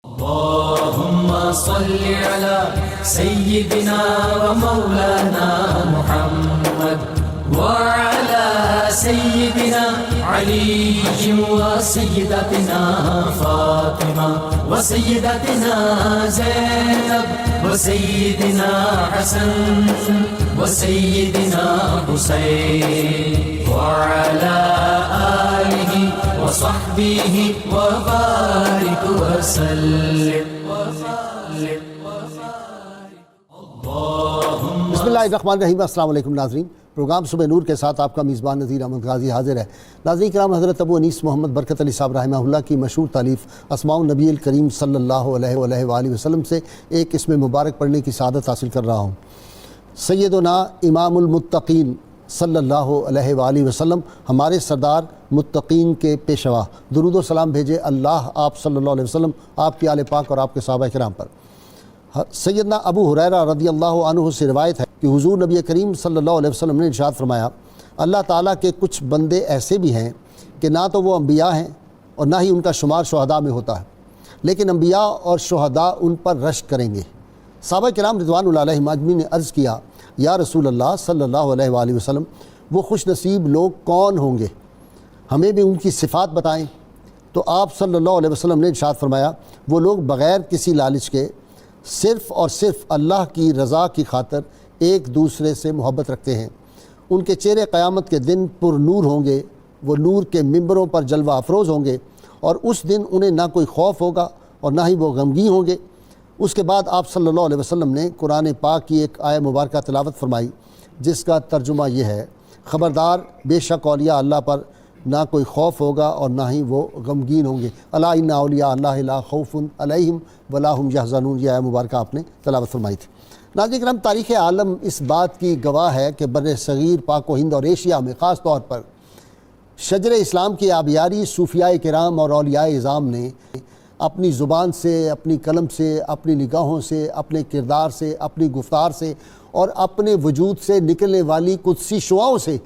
اللهم صل على سيدنا ومولانا محمد وعلى سيدنا علي وسيدتنا فاطمة وسيدتنا زينب وسيدنا حسن وسيدنا حسين وعلى آله وصحبه وبارك وسلم. بسم اللہ الرحمن الرحیم. السلام علیکم ناظرین. پروگرام صبح نور کے ساتھ آپ کا میزبان نذیر احمد غازی حاضر ہے. ناظرین کرام، حضرت ابو انیس محمد برکت علی صاحب رحمہ اللہ کی مشہور تالیف اسماء النبی الکریم صلی اللہ علیہ وآلہ وسلم سے ایک اسم مبارک پڑھنے کی سعادت حاصل کر رہا ہوں. سیدنا امام المتقین صلی اللہ علیہ وآلہ وسلم ہمارے سردار متقین کے پیشوا، درود و سلام بھیجے اللہ آپ صلی اللہ علیہ وسلم، آپ کی آل پاک اور آپ کے صحابہ کرام پر. سیدنا ابو ہریرہ رضی اللہ عنہ سے روایت ہے کہ حضور نبی کریم صلی اللہ علیہ وسلم نے ارشاد فرمایا، اللہ تعالیٰ کے کچھ بندے ایسے بھی ہیں کہ نہ تو وہ انبیاء ہیں اور نہ ہی ان کا شمار شہداء میں ہوتا ہے، لیکن انبیاء اور شہداء ان پر رشک کریں گے. صحابہ کرام رضوان اللہ علیہم اجمعین نے عرض کیا، یا رسول اللہ صلی اللہ علیہ وآلہ وسلم، وہ خوش نصیب لوگ کون ہوں گے؟ ہمیں بھی ان کی صفات بتائیں. تو آپ صلی اللہ علیہ وسلم نے ارشاد فرمایا، وہ لوگ بغیر کسی لالچ کے صرف اور صرف اللہ کی رضا کی خاطر ایک دوسرے سے محبت رکھتے ہیں. ان کے چہرے قیامت کے دن پر نور ہوں گے، وہ نور کے ممبروں پر جلوہ افروز ہوں گے، اور اس دن انہیں نہ کوئی خوف ہوگا اور نہ ہی وہ غمگین ہوں گے. اس کے بعد آپ صلی اللہ علیہ وسلم نے قرآن پاک کی ایک آیہ مبارکہ تلاوت فرمائی، جس کا ترجمہ یہ ہے، خبردار بے شک اولیاء اللہ پر نہ کوئی خوف ہوگا اور نہ ہی وہ غمگین ہوں گے. الا ان اولیاء اللہ لا خوف علیہم ولا هم یحزنون. یہ آیہ مبارکہ آپ نے تلاوت فرمائی تھی. ناظرین کرام، تاریخ عالم اس بات کی گواہ ہے کہ بر صغیر، پاک و ہند اور ایشیا میں خاص طور پر شجر اسلام کی آبیاری صوفیاء کرام اور اولیاء اعظام نے اپنی زبان سے، اپنی قلم سے، اپنی نگاہوں سے، اپنے کردار سے، اپنی گفتار سے اور اپنے وجود سے نکلنے والی قدسی شعاؤں سے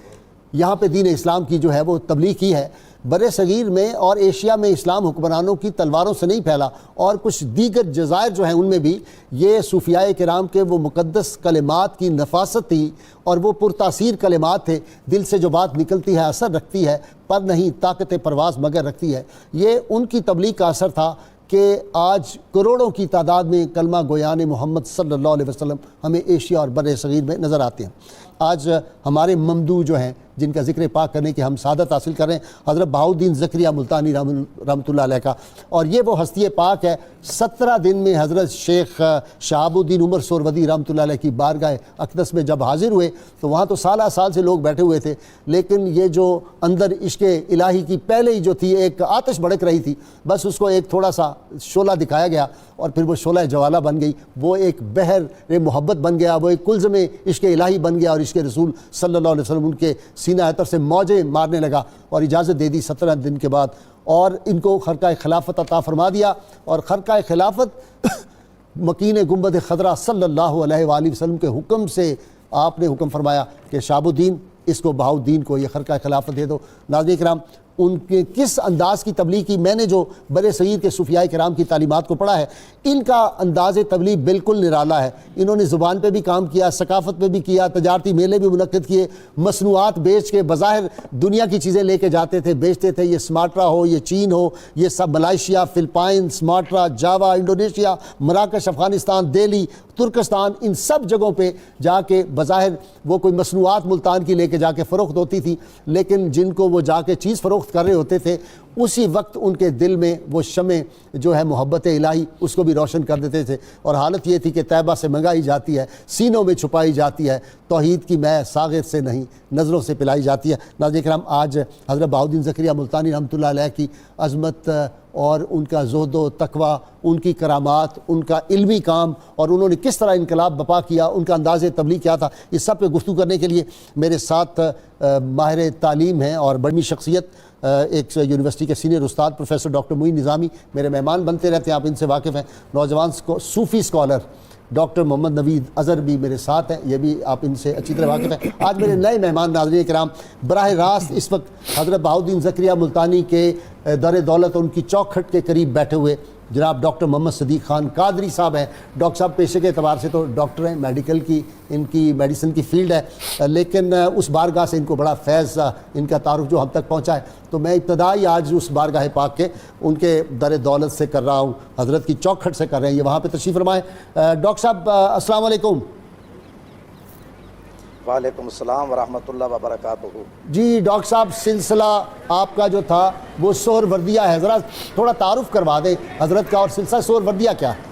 یہاں پہ دین اسلام کی جو ہے وہ تبلیغ کی ہے. بر صغیر میں اور ایشیا میں اسلام حکمرانوں کی تلواروں سے نہیں پھیلا، اور کچھ دیگر جزائر جو ہیں ان میں بھی یہ صوفیاء کرام کے وہ مقدس کلمات کی نفاست تھی، اور وہ پرتاثیر کلمات تھے. دل سے جو بات نکلتی ہے اثر رکھتی ہے، پر نہیں طاقت پرواز مگر رکھتی ہے. یہ ان کی تبلیغ کا اثر تھا کہ آج کروڑوں کی تعداد میں کلمہ گویان محمد صلی اللہ علیہ وسلم ہمیں ایشیا اور بر صغیر میں نظر آتے ہیں. آج ہمارے ممدوح جو ہیں، جن کا ذکر پاک کرنے کی ہم سعادت حاصل کر رہے ہیں، حضرت بہاؤالدین زکریا ملتانی رحمۃ اللہ علیہ کا، اور یہ وہ ہستی پاک ہے. 17 دن میں حضرت شیخ شہاب الدین عمر سہروردی رحمۃ اللہ علیہ کی بارگاہ اقدس میں جب حاضر ہوئے تو وہاں تو سالہ سال سے لوگ بیٹھے ہوئے تھے، لیکن یہ جو اندر عشق الہی کی پہلے ہی جو تھی ایک آتش بھڑک رہی تھی، بس اس کو ایک تھوڑا سا شعلہ دکھایا گیا اور پھر وہ شعلہ جوالہ بن گئی، وہ ایک بحر محبت بن گیا، وہ ایک کلزم عشق الہی بن گیا، اور عشق رسول صلی اللہ علیہ وسلم ان کے سینہ اطہر سے موجیں مارنے لگا، اور اجازت دے دی 17 دن کے بعد، اور ان کو خرقہ خلافت عطا فرما دیا. اور خرقہ خلافت مکین گنبد خضرا صلی اللہ علیہ وآلہ وسلم کے حکم سے آپ نے حکم فرمایا کہ شہاب الدین اس کو بہاؤالدین کو یہ خرقہ خلافت دے دو. ناظرین کرام، ان کے کس انداز کی تبلیغ کی، میں نے جو بر صغیر کے صوفیاء کرام کی تعلیمات کو پڑھا ہے، ان کا انداز تبلیغ بالکل نرالا ہے. انہوں نے زبان پہ بھی کام کیا، ثقافت پہ بھی کیا، تجارتی میلے بھی منعقد کیے، مصنوعات بیچ کے بظاہر دنیا کی چیزیں لے کے جاتے تھے، بیچتے تھے. یہ سماٹرا ہو، یہ چین ہو، یہ سب ملائیشیا، فلپائن، سماٹرا، جاوا، انڈونیشیا، مراکش، افغانستان، دہلی، ترکستان، ان سب جگہوں پہ جا کے بظاہر وہ کوئی مصنوعات ملتان کی لے کے جا کے فروخت ہوتی تھی، لیکن جن کو وہ جا کے چیز فروخت کر رہے ہوتے تھے اسی وقت ان کے دل میں وہ شمع جو ہے محبت الہی اس کو بھی روشن کر دیتے تھے. اور حالت یہ تھی کہ طیبہ سے منگائی جاتی ہے، سینوں میں چھپائی جاتی ہے، توحید کی میں ساغر سے نہیں نظروں سے پلائی جاتی ہے. ناظرین کرام، آج حضرت بہاؤالدین زکریا ملتانی رحمۃ اللہ علیہ کی عظمت اور ان کا زہد و تقوی، ان کی کرامات، ان کا علمی کام، اور انہوں نے کس طرح انقلاب بپا کیا، ان کا انداز تبلیغ کیا تھا، اس سب پہ گفتگو کرنے کے لیے میرے ساتھ ماہر تعلیم ہیں اور بڑی شخصیت، ایک یونیورسٹی کے سینئر استاد پروفیسر ڈاکٹر معین نظامی میرے مہمان بنتے رہتے ہیں، آپ ان سے واقف ہیں. نوجوان صوفی اسکالر ڈاکٹر محمد نوید اظہر بھی میرے ساتھ ہیں، یہ بھی آپ ان سے اچھی طرح واقف ہیں. آج میرے نئے مہمان ناظرین کرام براہ راست اس وقت حضرت بہاؤالدین زکریا ملتانی کے در دولت ان کی چوکھٹ کے قریب بیٹھے ہوئے جناب ڈاکٹر محمد صدیق خان قادری صاحب ہیں. ڈاکٹر صاحب پیشے کے اعتبار سے تو ڈاکٹر ہیں, میڈیکل کی ان کی میڈیسن کی فیلڈ ہے, لیکن اس بارگاہ سے ان کو بڑا فیض ان کا تعارف جو ہم تک پہنچا ہے. تو میں ابتدائی آج اس بارگاہ پاک کے ان کے در دولت سے کر رہا ہوں, حضرت کی چوکھٹ سے کر رہے ہیں, یہ وہاں پہ تشریف فرمائیں. ڈاکٹر صاحب السلام علیکم. وعلیکم السلام ورحمۃ اللہ وبرکاتہ. جی ڈاکٹر صاحب, سلسلہ آپ کا جو تھا وہ سہروردیہ ہے, ذرا تھوڑا تعارف کروا دیں حضرت کا, اور سلسلہ سہروردیہ کیا ہے؟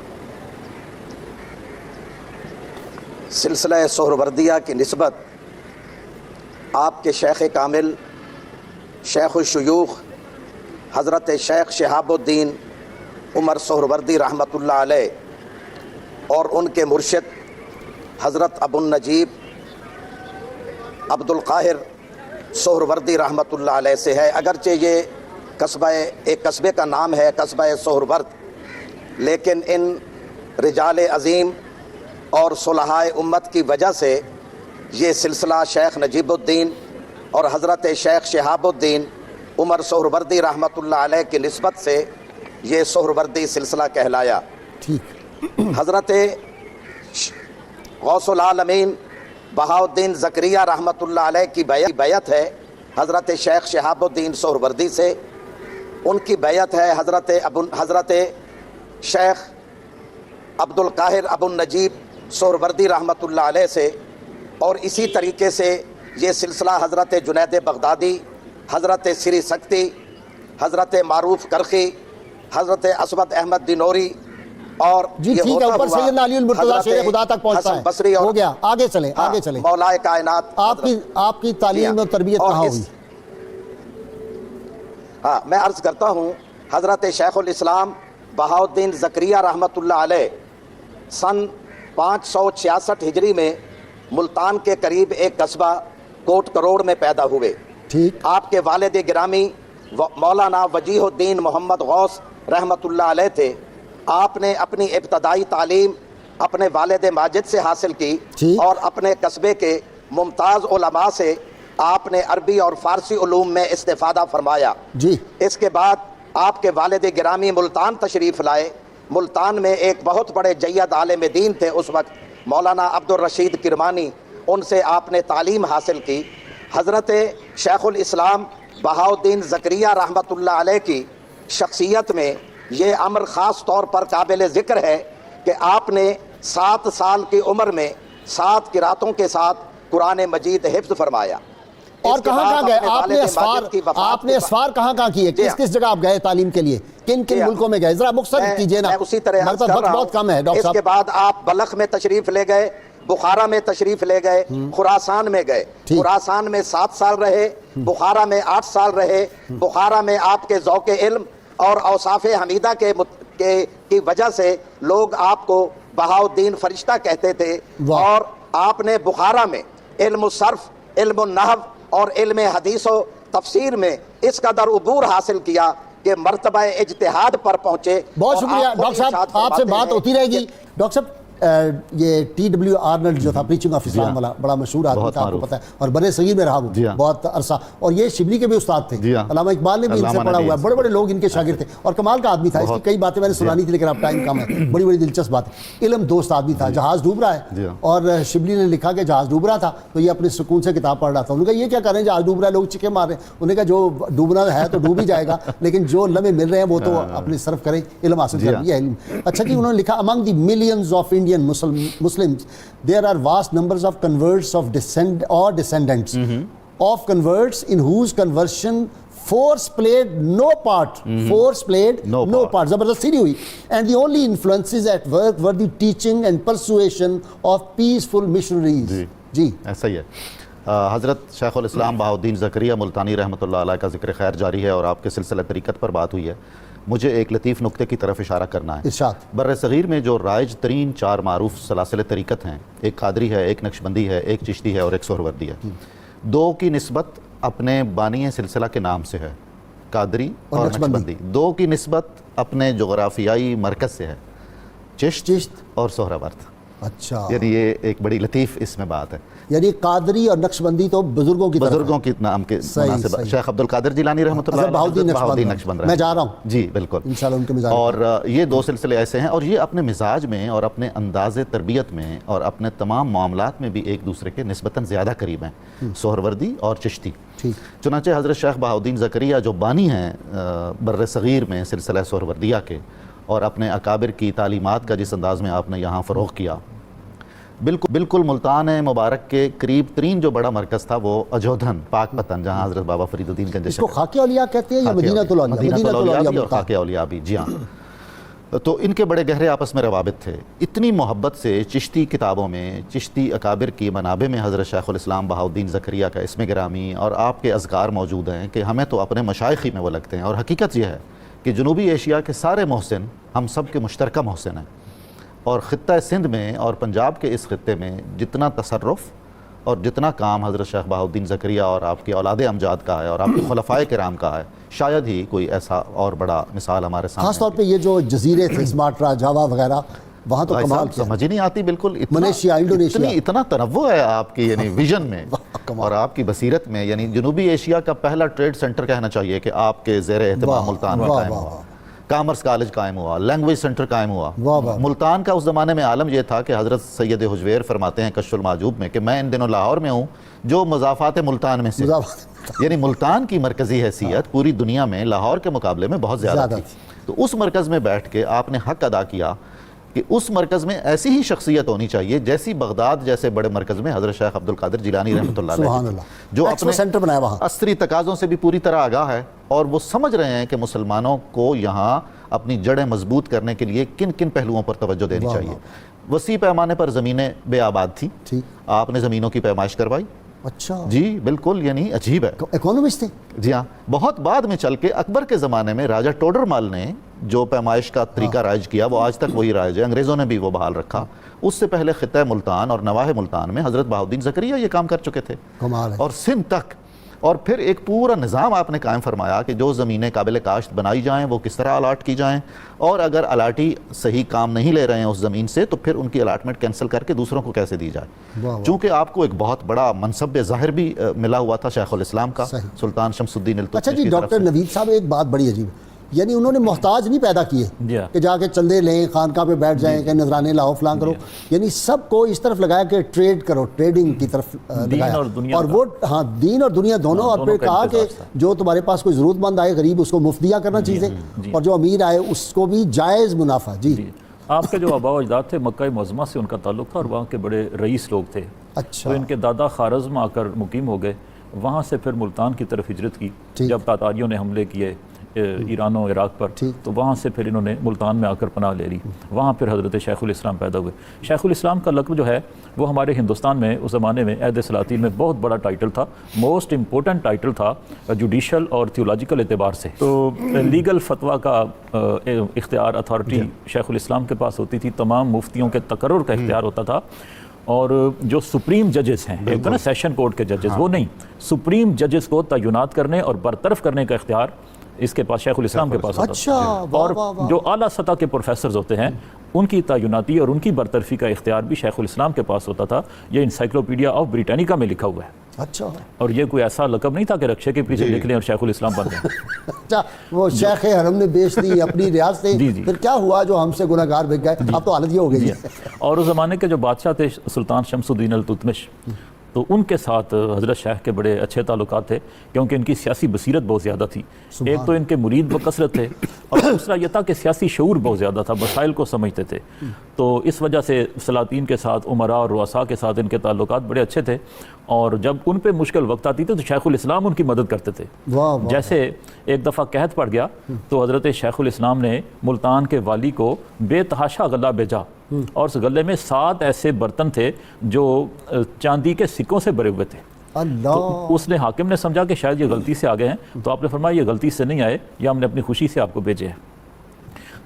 سلسلہ سہروردیہ کی نسبت آپ کے شیخ کامل شیخ الشیوخ حضرت شیخ شہاب الدین عمر سہروردی رحمۃ اللہ علیہ اور ان کے مرشد حضرت ابو النجیب عبد القاہر سہروردی رحمۃ اللہ علیہ سے ہے. اگرچہ یہ قصبہ ایک قصبے کا نام ہے قصبہ سہرورد, لیکن ان رجال عظیم اور صلحائے امت کی وجہ سے یہ سلسلہ شیخ نجیب الدین اور حضرت شیخ شہاب الدین عمر سہروردی رحمۃ اللہ علیہ کی نسبت سے یہ سہروردی سلسلہ کہلایا. حضرت غوث العالمین بہاؤالدین زکریا رحمۃ اللہ علیہ کی بیعت ہے حضرت شیخ شہاب الدین سہروردی سے, ان کی بیعت ہے حضرت شیخ عبد القاہر ابو النجیب سہروردی رحمۃ اللہ علیہ سے, اور اسی طریقے سے یہ سلسلہ حضرت جنید بغدادی, حضرت سری سکتی, حضرت معروف کرخی, حضرت اسود احمد دینوری اور جی ٹھیک ہے, اوپر سیدنا علی المرتضیٰ شیر خدا تک پہنچتا ہے. بصری ہو گیا, آگے چلیں آگے چلیں. مولائے کائنات آپ کی تعلیم اور تربیت کہاں ہوئی؟ ہاں میں عرض کرتا ہوں, حضرت شیخ الاسلام بہاؤالدین زکریا رحمۃ اللہ علیہ سن 566 ہجری میں ملتان کے قریب ایک قصبہ کوٹ کروڑ میں پیدا ہوئے. ٹھیک. آپ کے والد گرامی مولانا وجیہ الدین محمد غوث رحمۃ اللہ علیہ تھے. آپ نے اپنی ابتدائی تعلیم اپنے والد ماجد سے حاصل کی اور اپنے قصبے کے ممتاز علماء سے آپ نے عربی اور فارسی علوم میں استفادہ فرمایا. جی. اس کے بعد آپ کے والد گرامی ملتان تشریف لائے. ملتان میں ایک بہت بڑے جید عالم دین تھے اس وقت مولانا عبد الرشید کرمانی, ان سے آپ نے تعلیم حاصل کی. حضرت شیخ الاسلام بہاؤالدین زکریا رحمۃ اللہ علیہ کی شخصیت میں یہ امر خاص طور پر قابل ذکر ہے کہ آپ نے 7 سال کی عمر میں 7 قراتوں کے ساتھ قرآن مجید حفظ فرمایا. اور کہاں گئے آپ نے اسفار کہاں کیے, کس جگہ آپ گئے تعلیم کے لیے, کن ملکوں میں گئے, ذرا مختصر کیجئے نا, اسی طرح بہت کم ہے ڈاکٹر صاحب. اس کے بعد آپ بلخ میں تشریف لے گئے, بخارا میں تشریف لے گئے, خراسان میں گئے. خراسان میں 7 سال رہے, بخارا میں 8 سال رہے. بخارا میں آپ کے ذوق علم اور اوصاف حمیدہ کی وجہ سے لوگ آپ کو بہاؤالدین فرشتہ کہتے تھے. اور آپ نے بخارا میں علم الصرف, علم النحو اور علم حدیث و تفسیر میں اس قدر عبور حاصل کیا کہ مرتبہ اجتہاد پر پہنچے. بہت شکریہ ڈاکٹر صاحب, آپ سے بات ہوتی رہے گی. ڈاکٹر صاحب یہ TW آرنلڈ جو تھا پریچنگ آف اسلام والا بڑا مشہور آدمی تھا, آپ کو پتہ ہے, اور برے صغیر میں رہا وہ بہت عرصہ, اور یہ شبلی کے بھی استاد تھے. علامہ اقبال نے بھی ان سے پڑھا ہوا ہے, بڑے بڑے لوگ ان کے شاگرد تھے, اور کمال کا آدمی تھا. اس کی کئی باتیں میں نے سنانی تھی لیکن اب ٹائم کم ہے. بڑی بڑی دلچسپ بات ہے. علم دوست آدمی تھا. جہاز ڈوب رہا ہے اور شبلی نے لکھا کہ جہاز ڈوب رہا تھا تو یہ اپنے سکون سے کتاب پڑھ رہا تھا. انہوں نے کہا یہ کیا کر رہے ہیں, جہاز ڈوب رہا ہے, لوگ چیخے مار رہے ہیں. انہوں نے کہا جو ڈوبنا ہے تو ڈوب ہی جائے گا, لیکن جو لمحے مل رہے ہیں وہ تو اپنے صرف کریں, علم حاصل کریں. یہ علم اچھا جی. انہوں نے لکھا among the millions of Indian Muslims there are vast numbers of converts of descendants of converts in whose conversion force played no part. زبردستی نہیں ہوئی. And the only influences at work were the teaching and persuasion of peaceful missionaries. جی ایسا ہی ہے. حضرت شیخ الاسلام بہاؤالدین زکریا ملتانی رحمۃ اللہ علیہ کا ذکر خیر جاری ہے اور آپ کے سلسلہ طریقت پر بات ہوئی ہے. مجھے ایک لطیف نقطے کی طرف اشارہ کرنا ہے. بر صغیر میں جو رائج ترین 4 معروف سلاسل طریقت ہیں, ایک قادری ہے, ایک نقشبندی ہے, ایک چشتی ہے اور ایک سہروردی ہے. 2 کی نسبت اپنے بانی سلسلہ کے نام سے ہے, قادری اور نقشبندی. 2 کی نسبت اپنے جغرافیائی مرکز سے ہے, چشت اور سہروردی. اچھا، یعنی یہ ایک بڑی لطیف اس میں بات ہے. یعنی قادری اور نقشبندی تو بزرگوں کی بزرگوں کی نام کے مناسب. شیخ عبد القادر جیلانی رحمۃ اللہ علیہ، بہاؤالدین نقشبند، میں جا رہا ہوں جی بالکل انشاءاللہ ان کے مزاج. اور یہ دو سلسلے ایسے ہیں، اور یہ اپنے مزاج میں اور اپنے انداز تربیت میں اور اپنے تمام معاملات میں بھی ایک دوسرے کے نسبتاً زیادہ قریب ہیں، سہروردی اور چشتی. چنانچہ حضرت شیخ بہاؤالدین زکریا جو بانی ہیں بر صغیر میں سلسلہ سہروردیہ کے، اور اپنے اکابر کی تعلیمات کا جس انداز میں آپ نے یہاں فروغ کیا، بالکل ملتان مبارک کے قریب ترین جو بڑا مرکز تھا وہ اجودھن پاک پتن، جہاں حضرت بابا فرید الدین گنج، اس کو خاکہ اولیاء کہتے ہیں یا مدینہ اولیاء بھی اور خاکہ اولیاء بھی، جی ہاں. تو ان کے بڑے گہرے آپس میں روابط تھے. اتنی محبت سے چشتی کتابوں میں، چشتی اکابر کی منابع میں حضرت شیخ الاسلام بہاؤالدین زکریا کا اسم گرامی اور آپ کے اذکار موجود ہیں کہ ہمیں تو اپنے مشائخی میں وہ لگتے ہیں. اور حقیقت یہ ہے کہ جنوبی ایشیا کے سارے محسن ہم سب کے مشترکہ محسن ہیں، اور خطہ سندھ میں اور پنجاب کے اس خطے میں جتنا تصرف اور جتنا کام حضرت شیخ بہاؤالدین زکریا اور آپ کی اولاد امجاد کا ہے اور آپ کے خلفائے کرام کا ہے، شاید ہی کوئی ایسا اور بڑا مثال ہمارے سامنے. خاص طور پہ یہ جو جزیرے تھے سماٹرا، جاوا وغیرہ، وہاں تو کمال کیا، سمجھ ہی نہیں آتی بالکل. ملیشیا، انڈونیشیا، اتنا تنوع ہے آپ کی یعنی ویژن میں اور آپ کی بصیرت میں. یعنی جنوبی ایشیا کا پہلا ٹریڈ سینٹر کہنا چاہیے کہ آپ کے زیر اہتمام ملتان میں قائم ہوا. کامرس کالج قائم ہوا، لینگویج سینٹر قائم ہوا. ملتان کا اس زمانے میں عالم یہ تھا کہ حضرت سید حجویر فرماتے ہیں کشف المعجوب میں کہ میں ان دنوں لاہور میں ہوں جو مضافات ملتان میں سے، یعنی ملتان کی مرکزی حیثیت پوری دنیا میں لاہور کے مقابلے میں بہت زیادہ تھی. تو اس مرکز میں بیٹھ کے آپ نے حق ادا کیا کہ اس مرکز میں ایسی ہی شخصیت ہونی چاہیے جیسی بغداد جیسے بڑے مرکز میں حضرت شیخ عبد القادر جیلانی رحمۃ اللہ علیہ، جو اپنے سینٹر بنایا وہاں، عصری تقاضوں سے بھی پوری طرح آگاہ ہے، اور وہ سمجھ رہے ہیں کہ مسلمانوں کو یہاں اپنی جڑیں مضبوط کرنے کے لیے کن کن پہلوؤں پر توجہ دینی چاہیے. وسیع پیمانے پر زمینیں بے آباد تھیں، آپ نے زمینوں کی پیمائش کروائی. اچھا جی بالکل، یعنی عجیب ہے. اکونومسٹ تھے؟ جی ہاں. بہت بعد میں چل کے اکبر کے زمانے میں راجہ ٹوڈر مال نے جو پیمائش کا طریقہ رائج کیا وہ آج تک وہی رائج ہے، انگریزوں نے بھی وہ بحال رکھا. اس سے پہلے خطہ ملتان اور نواح ملتان میں حضرت بہاؤالدین زکریا یہ کام کر چکے تھے، اور سندھ تک. اور پھر ایک پورا نظام آپ نے قائم فرمایا کہ جو زمینیں قابل کاشت بنائی جائیں وہ کس طرح الاٹ کی جائیں، اور اگر الاٹی صحیح کام نہیں لے رہے ہیں اس زمین سے تو پھر ان کی الاٹمنٹ کینسل کر کے دوسروں کو کیسے دی جائے. چونکہ آپ کو ایک بہت بڑا منصب ظاہر بھی ملا ہوا تھا شیخ الاسلام کا، سلطان شمس الدین التتمش. اچھا جی ڈاکٹر نوید صاحب، ایک بات بڑی عجیب ہے، یعنی انہوں نے محتاج نہیں پیدا کیے کہ جا کے چندے لیں، خانقاہ پہ بیٹھ جائیں کہ نذرانے لاؤ فلاں کرو. یعنی سب کو اس طرف لگایا کہ ٹریڈ کرو، ٹریڈنگ کی طرف لگایا، اور وہ ہاں دین اور دنیا دونوں. اور پھر کہا کہ جو تمہارے پاس کوئی ضرورت مند آئے غریب اس کو مفت دیا کرنا چیزیں، اور جو امیر آئے اس کو بھی جائز منافع. جی آپ کے جو آباء و اجداد تھے مکہ معظمہ سے ان کا تعلق تھا، اور وہاں کے بڑے رئیس لوگ تھے. اچھا. تو ان کے دادا خوارزم آ کر مقیم ہو گئے، وہاں سے پھر ملتان کی طرف ہجرت کی. جب تاتاریوں نے حملے کیے ایران و عراق پر، تو وہاں سے پھر انہوں نے ملتان میں آ کر پناہ لے لی. وہاں پھر حضرت شیخ الاسلام پیدا ہوئے. شیخ الاسلام کا لقب جو ہے وہ ہمارے ہندوستان میں اس زمانے میں عہد سلاطین میں بہت بڑا ٹائٹل تھا، موسٹ امپورٹنٹ ٹائٹل تھا جوڈیشل اور تھیولوجیکل اعتبار سے. تو لیگل فتویٰ کا اختیار، اتھارٹی شیخ الاسلام کے پاس ہوتی تھی. تمام مفتیوں کے تقرر کا اختیار ہوتا تھا. اور جو سپریم ججز ہیں، ایک تو نا سیشن کورٹ کے ججز، وہ نہیں، سپریم ججز کو تعینات کرنے اور برطرف کرنے کا اختیار اس کے پاس شیخ الاسلام کے پاس ہوتا تھا. اور جو اعلیٰ سطح کے پروفیسرز ہوتے ہیں ان کی تعیناتی اور ان کی برطرفی کا اختیار بھی شیخ الاسلام کے پاس ہوتا تھا. یہ انسائکلوپیڈیا آف بریٹینیکا میں لکھا ہوا ہے. اچھا. اور یہ کوئی ایسا لقب نہیں تھا کہ رکشے کے پیچھے لکھ لیں اور شیخ الاسلام بن گئے. اچھا، وہ شیخ حرم نے بیچ دی اپنی ریاستیں، پھر کیا ہوا جو ہم سے گناہ گار بک گئے. اب تو حالت یہ ہو گئی ہے. اور اس زمانے کے جو بادشاہ تھے سلطان شمس الدین التتمش، تو ان کے ساتھ حضرت شیخ کے بڑے اچھے تعلقات تھے، کیونکہ ان کی سیاسی بصیرت بہت زیادہ تھی. ایک تو ان کے مرید بکثرت تھے، اور دوسرا یہ تھا کہ سیاسی شعور بہت زیادہ تھا، مسائل کو سمجھتے تھے. تو اس وجہ سے سلاطین کے ساتھ، عمراء اور رؤساء کے ساتھ ان کے تعلقات بڑے اچھے تھے. اور جب ان پہ مشکل وقت آتی تھی تو شیخ الاسلام ان کی مدد کرتے تھے. جیسے ایک دفعہ قحط پڑ گیا تو حضرت شیخ الاسلام نے ملتان کے والی کو بے تحاشا غلہ بھیجا، اور اس غلے میں 7 ایسے برتن تھے جو چاندی کے سکوں سے بھرے ہوئے تھے. تو اس نے حاکم نے سمجھا کہ شاید یہ غلطی سے آ گئے ہیں، تو آپ نے فرمایا یہ غلطی سے نہیں آئے، یہ ہم نے اپنی خوشی سے آپ کو بھیجے ہیں.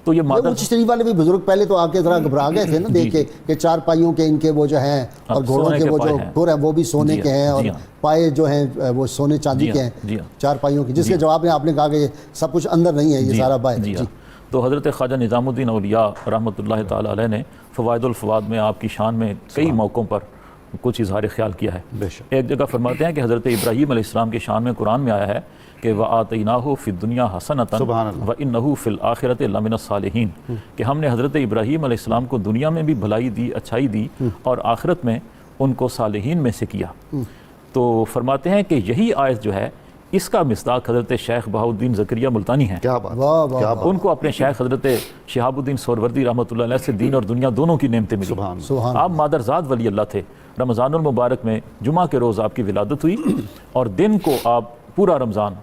تو یہ مادر چشتی والے بھی بزرگ پہلے تو آ کے ذرا گھبرا گئے تھے نا دیکھ کے کہ 4 پائیوں کے ان کے وہ جو ہیں، اور گھوڑوں کے وہ جو گھوڑ ہیں وہ بھی سونے کے ہیں، اور پائے جو ہیں وہ سونے چاندی کے ہیں 4 پائیوں کے، جس کے جواب میں آپ نے کہا کہ یہ سب کچھ اندر نہیں ہے، یہ سارا باہر. تو حضرت خواجہ نظام الدین اولیاء رحمۃ اللہ تعالی علیہ نے فوائد الفواد میں آپ کی شان میں کئی موقعوں پر کچھ اظہار خیال کیا ہے۔ ایک جگہ فرماتے ہیں کہ حضرت ابراہیم علیہ السلام کی شان میں قرآن میں آیا ہے کہ وَآتَيْنَاهُ فِي الدُّنْيَا حَسَنَةً وَإِنَّهُ فِي الْآخِرَةِ لَمِنَ الصَّالِحِينَ، کہ ہم نے حضرت ابراہیم علیہ السلام کو دنیا میں بھی بھلائی دی، اچھائی دی، اور آخرت میں ان کو صالحین میں سے کیا۔ تو فرماتے ہیں کہ یہی آیت جو ہے اس کا مصداق حضرت شیخ بہاؤالدین زکریا ملتانی ہیں۔ کیا بات، ان کو اپنے شیخ حضرت شہاب الدین سہروردی رحمۃ اللہ علیہ سے دین اور دنیا دونوں کی نعمتیں ملی۔ آپ مادرزاد ولی اللہ تھے۔ رمضان المبارک میں جمعہ کے روز آپ کی ولادت ہوئی، اور دن کو آپ پورا رمضان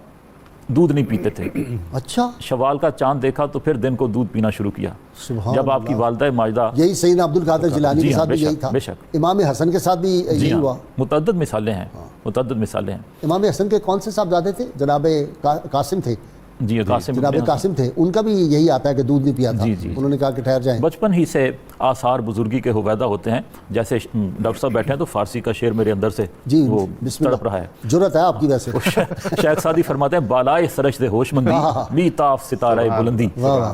دودھ نہیں پیتے تھے۔ اچھا، شوال کا چاند دیکھا تو پھر دن کو دودھ پینا شروع کیا۔ جب آپ کی والدہ ماجدہ، یہی سیدنا عبد القادر جیلانی کے ساتھ بھی یہی تھا، بے شک امام حسن کے ساتھ بھی یہی ہوا۔ متعدد مثالیں ہیں، متعدد مثالیں ہیں۔ امام حسن کے کون سے صاحبزادے تھے؟ جناب قاسم تھے، جی قاسم، جناب قاسم تھے، ان کا بھی یہی آتا ہے کہ دودھ نہیں پیا تھا۔ انہوں نے کہا کہ ٹھہر جائیں۔ بچپن ہی سے آثار بزرگی کے ہویدہ ہوتے ہیں، جیسے ڈاکٹر صاحب بیٹھے ہیں تو فارسی کا شعر میرے اندر سے وہ تڑپ رہا ہے، جرت ہے آپ کی ویسے۔ شیخ سعدی فرماتے ہیں بالائے سرش دے ہوش مندی می تاف ستارہ بلندی،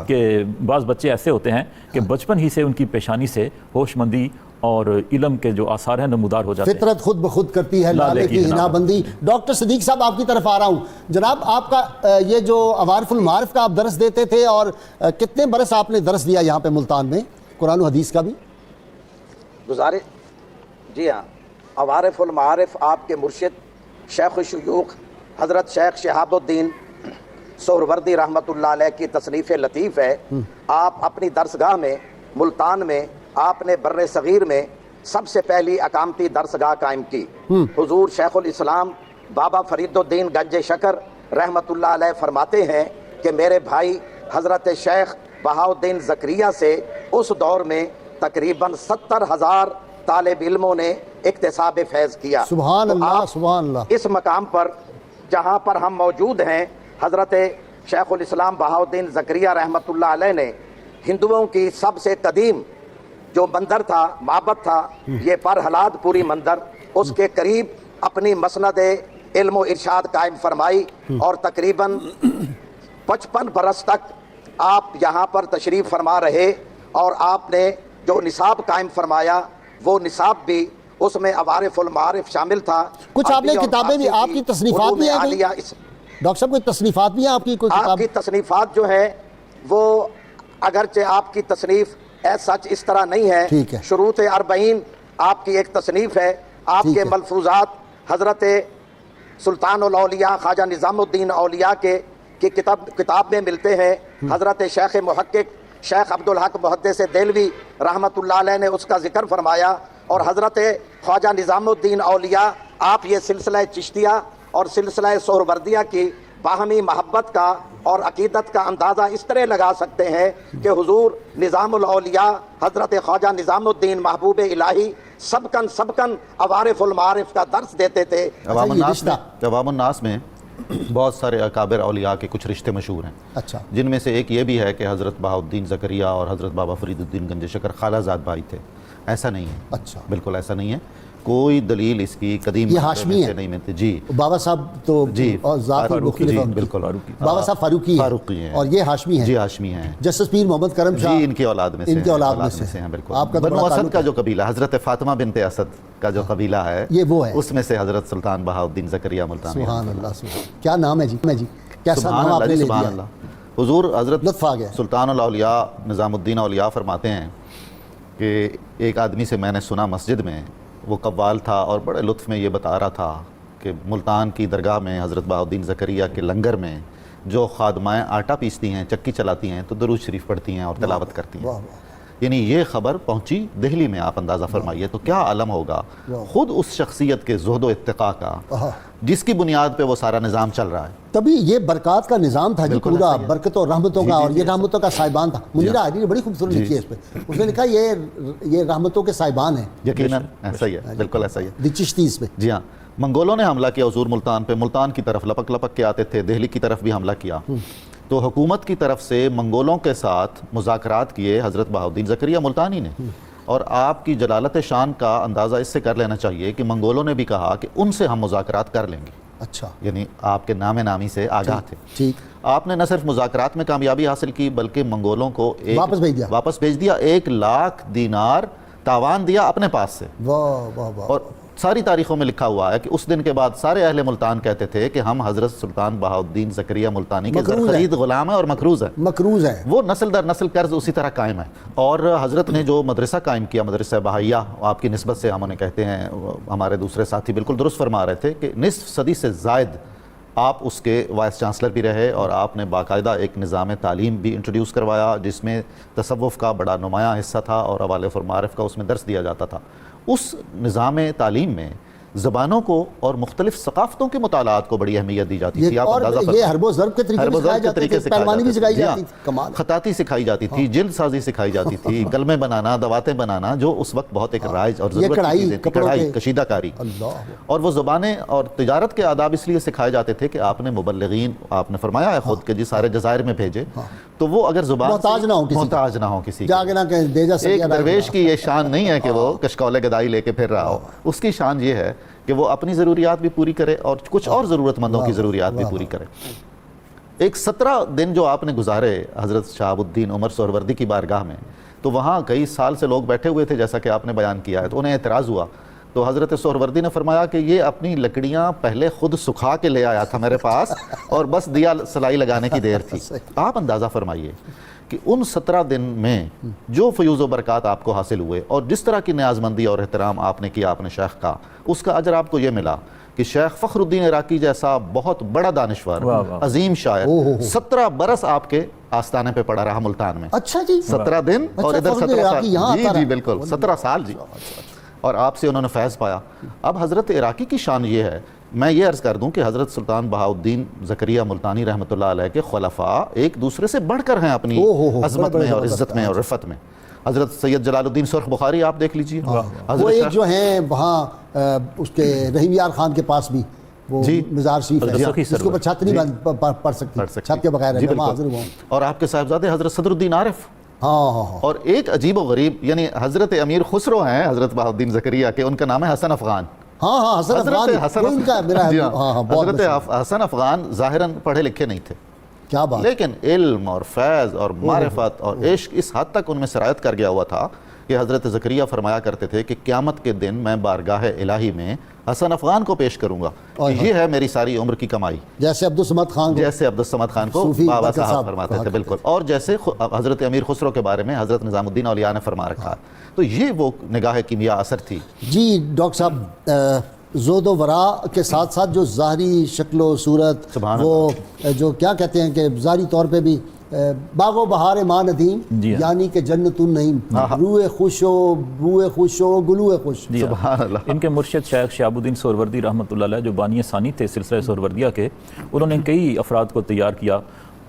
کہ بعض بچے ایسے ہوتے ہیں کہ بچپن ہی سے ان کی پیشانی سے ہوش مندی اور علم کے جو آثار ہیں نمودار ہو جاتے ہیں۔ فطرت خود بخود کرتی ہے لالے کی ہنا بندی۔ ڈاکٹر صدیق صاحب آپ کی طرف آ رہا ہوں۔ جناب آپ کا یہ جو عوارف المعارف کا آپ درس دیتے تھے، اور کتنے برس آپ نے درس دیا یہاں پہ ملتان میں قرآن و حدیث کا بھی؟ جی ہاں، عوارف المعارف آپ کے مرشد شیخ الشیوخ حضرت شیخ شہاب الدین سہروردی رحمۃ اللہ علیہ کی تصنیف لطیف ہے۔ آپ اپنی درسگاہ میں ملتان میں آپ نے بر صغیر میں سب سے پہلی اقامتی درسگاہ قائم کی۔ حضور شیخ الاسلام بابا فرید الدین گنج شکر رحمۃ اللہ علیہ فرماتے ہیں کہ میرے بھائی حضرت شیخ بہاؤالدین زکریا سے اس دور میں تقریباً 70,000 طالب علموں نے اکتساب فیض کیا۔ سبحان اللہ، سبحان اللہ۔ اس مقام پر جہاں پر ہم موجود ہیں، حضرت شیخ الاسلام بہاؤالدین زکریا رحمۃ اللہ علیہ نے ہندوؤں کی سب سے قدیم جو مندر تھا، معبد تھا، یہ پرہلاد پوری مندر، اس کے قریب اپنی مسند علم و ارشاد قائم فرمائی، اور تقریباً 55 برس تک آپ یہاں پر تشریف فرما رہے، اور آپ نے جو نصاب قائم فرمایا وہ نصاب بھی اس میں عوارف المعارف شامل تھا۔ کچھ آپ نے کتابیں بھی، آپ کی تصنیفات بھی ہیں ڈاکٹر صاحب؟ کوئی تصنیفات بھی ہیں آپ کی؟ کوئی آپ کی تصنیفات جو ہے وہ اگرچہ آپ کی تصنیف سچ اس طرح نہیں ہے، شروط اربعین آپ کی ایک تصنیف ہے، آپ کے ملفوظات حضرت سلطان الاولیاء خواجہ نظام الدین اولیاء کی کتاب میں ملتے ہیں۔ حضرت شیخ محقق شیخ عبدالحق محدث دہلوی رحمۃ اللہ علیہ نے اس کا ذکر فرمایا، اور حضرت خواجہ نظام الدین اولیاء آپ یہ سلسلہ چشتیہ اور سلسلہ سہروردیہ کی باہمی محبت کا اور عقیدت کا اندازہ اس طرح لگا سکتے ہیں کہ حضور نظام الاولیاء حضرت خواجہ نظام الدین محبوب الہی سبکن عوارف المعارف کا درس دیتے تھے۔ عوام الناس میں بہت سارے اکابر اولیاء کے کچھ رشتے مشہور ہیں، اچھا، جن میں سے ایک یہ بھی ہے کہ حضرت بہاؤالدین زکریا اور حضرت بابا فرید الدین گنج شکر خالہ زاد بھائی تھے۔ ایسا نہیں ہے، اچھا، بالکل ایسا نہیں ہے، کوئی دلیل اس کی قدیم یہ ہاشمی ہے نہیں ملتی۔ جی بابا صاحب تو جی ذات مختلف، بالکل بابا صاحب فاروقی ہیں اور یہ ہاشمی ہیں۔ جی ہاشمی ہیں، جسٹس پیر محمد کرم شاہ جی ان کی اولاد میں سے، ان کی اولاد میں سے ہیں، بالکل۔ آپ کا بنو اسد کا جو قبیلہ حضرت فاطمہ بنت اسد کا جو قبیلہ ہے، یہ وہ ہے، اس میں سے حضرت سلطان بہاؤالدین زکریا ملتانی۔ سبحان اللہ، سبحان، کیا نام ہے جی، کیسا نام آپ نے لے لیا؟ حضور حضرت لطف آ گیا۔ سلطان الاولیاء نظام الدین اولیاء فرماتے ہیں کہ ایک آدمی سے میں نے سنا مسجد میں، وہ قوال تھا اور بڑے لطف میں یہ بتا رہا تھا کہ ملتان کی درگاہ میں حضرت بہاؤالدین زکریا کے لنگر میں جو خادمائیں آٹا پیستی ہیں، چکی چلاتی ہیں، تو درود شریف پڑھتی ہیں اور تلاوت کرتی ہیں۔ یعنی یہ خبر پہنچی دہلی میں، آپ اندازہ فرمائیے تو کیا عالم ہوگا خود اس شخصیت کے زہد و اتقاء کا، جس کی بنیاد پہ وہ سارا نظام چل رہا ہے۔ تبھی یہ برکات کا نظام تھا جی، پورا برکت و رحمتوں کا، اور یہ رحمتوں کا صاحبان تھا۔ منیرہ علی نے بڑی خوبصورت لکھی ہے اس پہ، اس نے لکھا یہ رحمتوں کے صاحبان ہیں۔ یقیناً ایسا ہی ہے، بالکل ایسا ہی ہے۔ دی چشتی اس پہ، جی ہاں، منگولوں نے حملہ کیا حضور ملتان پہ، ملتان کی طرف لپک کے آتے تھے، دہلی کی طرف بھی حملہ کیا، تو حکومت کی طرف سے منگولوں کے ساتھ مذاکرات کیے حضرت بہاؤالدین زکریا ملتانی نے، اور آپ کی جلالت شان کا اندازہ اس سے کر لینا چاہیے کہ منگولوں نے بھی کہا کہ ان سے ہم مذاکرات کر لیں گے۔ اچھا، یعنی آپ کے نام نامی سے آگاہ تھے. ٹھیک. آپ نے نہ صرف مذاکرات میں کامیابی حاصل کی بلکہ منگولوں کو واپس بھیج دیا. 1,00,000 دینار تاوان دیا اپنے پاس سے. واہ واہ واہ. اور ساری تاریخوں میں لکھا ہوا ہے کہ اس دن کے بعد سارے اہل ملتان کہتے تھے کہ ہم حضرت سلطان بہاؤالدین زکریا ملتانی کے زرخرید غلام ہیں اور مکروز ہیں. وہ نسل در نسل قرض اسی طرح قائم ہے. اور حضرت نے جو مدرسہ قائم کیا، مدرسہ بہائیہ، آپ کی نسبت سے ہم انہیں کہتے ہیں، ہمارے دوسرے ساتھی بالکل درست فرما رہے تھے کہ نصف صدی سے زائد آپ اس کے وائس چانسلر بھی رہے اور آپ نے باقاعدہ ایک نظام تعلیم بھی انٹروڈیوس کروایا جس میں تصوف کا بڑا نمایاں حصہ تھا اور اوالف المعارف کا اس میں درس دیا جاتا تھا. اس نظام تعلیم میں زبانوں کو اور مختلف ثقافتوں کے مطالعات کو بڑی اہمیت دی جاتی تھی. اور یہ حرب و ضرب کے طریقے سے پہلوانی بھی سکھائی جاتی تھی. کمال. خطاطی سکھائی جاتی تھی، جلد سازی سکھائی جاتی تھی، قلمیں بنانا، دواتیں بنانا، جو اس وقت بہت ایک رائج اور ضرورت کی چیزیں تھیں. کڑھائی، کشیدہ کاری. اور وہ زبانیں اور تجارت کے آداب اس لیے سکھائے جاتے تھے کہ آپ نے مبلغین، آپ نے فرمایا ہے خود کہ جی سارے جزائر میں بھیجے تو وہ اگر زبان محتاج نہ ہو کسی ایک درویش کی یہ شان نہیں ہے کہ وہ کشکول گدائی لے کے پھر رہا ہو. اس کی شان یہ ہے کہ وہ اپنی ضروریات بھی پوری کرے اور کچھ اور ضرورت مندوں کی ضروریات بھی پوری کرے. ایک 17 دن جو آپ نے گزارے حضرت شہاب الدین عمر سہروردی کی بارگاہ میں، تو وہاں کئی سال سے لوگ بیٹھے ہوئے تھے جیسا کہ آپ نے بیان کیا ہے. تو انہیں اعتراض ہوا تو حضرت سہروردی نے فرمایا کہ یہ اپنی لکڑیاں پہلے خود سکھا کے لے آیا تھا میرے پاس اور بس دیا سلائی لگانے کی دیر تھی. آپ اندازہ فرمائیے کہ ان 17 دن میں جو فیوز و برکات آپ کو حاصل ہوئے اور جس طرح کی نیازمندی اور احترام آپ نے کیا اپنے شیخ کا، اس کا اجر آپ کو یہ ملا کہ شیخ فخر الدین عراقی جیسا بہت بڑا دانشور، عظیم شاعر، 17 برس آپ کے آستانے پہ پڑا رہا ملتان میں. اچھا جی، 17 دن اور ادھر 17 سال. جی بالکل 17 سال جی. اور آپ سے انہوں نے فیض پایا. اب حضرت عراقی کی شان یہ ہے، میں یہ عرض کر دوں کہ حضرت سلطان بہاؤالدین زکریا ملتانی رحمۃ اللہ علیہ کے خلفاء ایک دوسرے سے بڑھ کر ہیں اپنی عظمت میں اور عزت میں اور رفت میں. حضرت سید جلال الدین سرخ بخاری آپ دیکھ لیجئے، وہ ایک جو ہیں وہاں اس کے رحیم یار خان کے پاس بھی وہ مزار شریف ہے جس کو چھت نہیں پڑھ سکتی، چھت کے بغیر ہے. اور آپ کے صاحبزادے حضرت صدر الدین عارف. اور ایک عجیب و غریب، یعنی حضرت امیر خسرو ہیں حضرت بہاؤالدین زکریا کے، ان کا نام ہے حسن افغان. حضرت حسن افغان ظاہراً پڑھے لکھے نہیں تھے، کیا بات، لیکن علم اور فیض اور معرفت اور عشق اس حد تک ان میں سرایت کر گیا ہوا تھا کہ حضرت زکریا فرمایا کرتے تھے کہ قیامت کے دن میں بارگاہ الہی میں حسن افغان کو پیش کروں گا، یہ ہے میری ساری عمر کی کمائی. جیسے عبدالصمد خان کو بابا صاحب فرماتے تھے بالکل. اور جیسے حضرت امیر خسرو کے بارے میں حضرت نظام الدین اولیاء نے فرما رکھا ہے. تو یہ وہ نگاہ کیمیا اثر تھی. جی ڈاکٹر صاحب، زود و ورا کے ساتھ ساتھ جو ظاہری شکل و صورت، وہ جو کیا کہتے ہیں کہ ظاہری طور پہ بھی باغ و بہار ماں ندیم، یعنی کہ جنت النعیم، روح خوش ہو، بوئے خوش ہو، گلوئے خوش. سبحان اللہ. ان کے مرشد شیخ شہاب الدین سہروردی رحمۃ اللہ علیہ جو بانی ثانی تھے سلسلہ سہروردیہ کے، انہوں نے کئی افراد کو تیار کیا.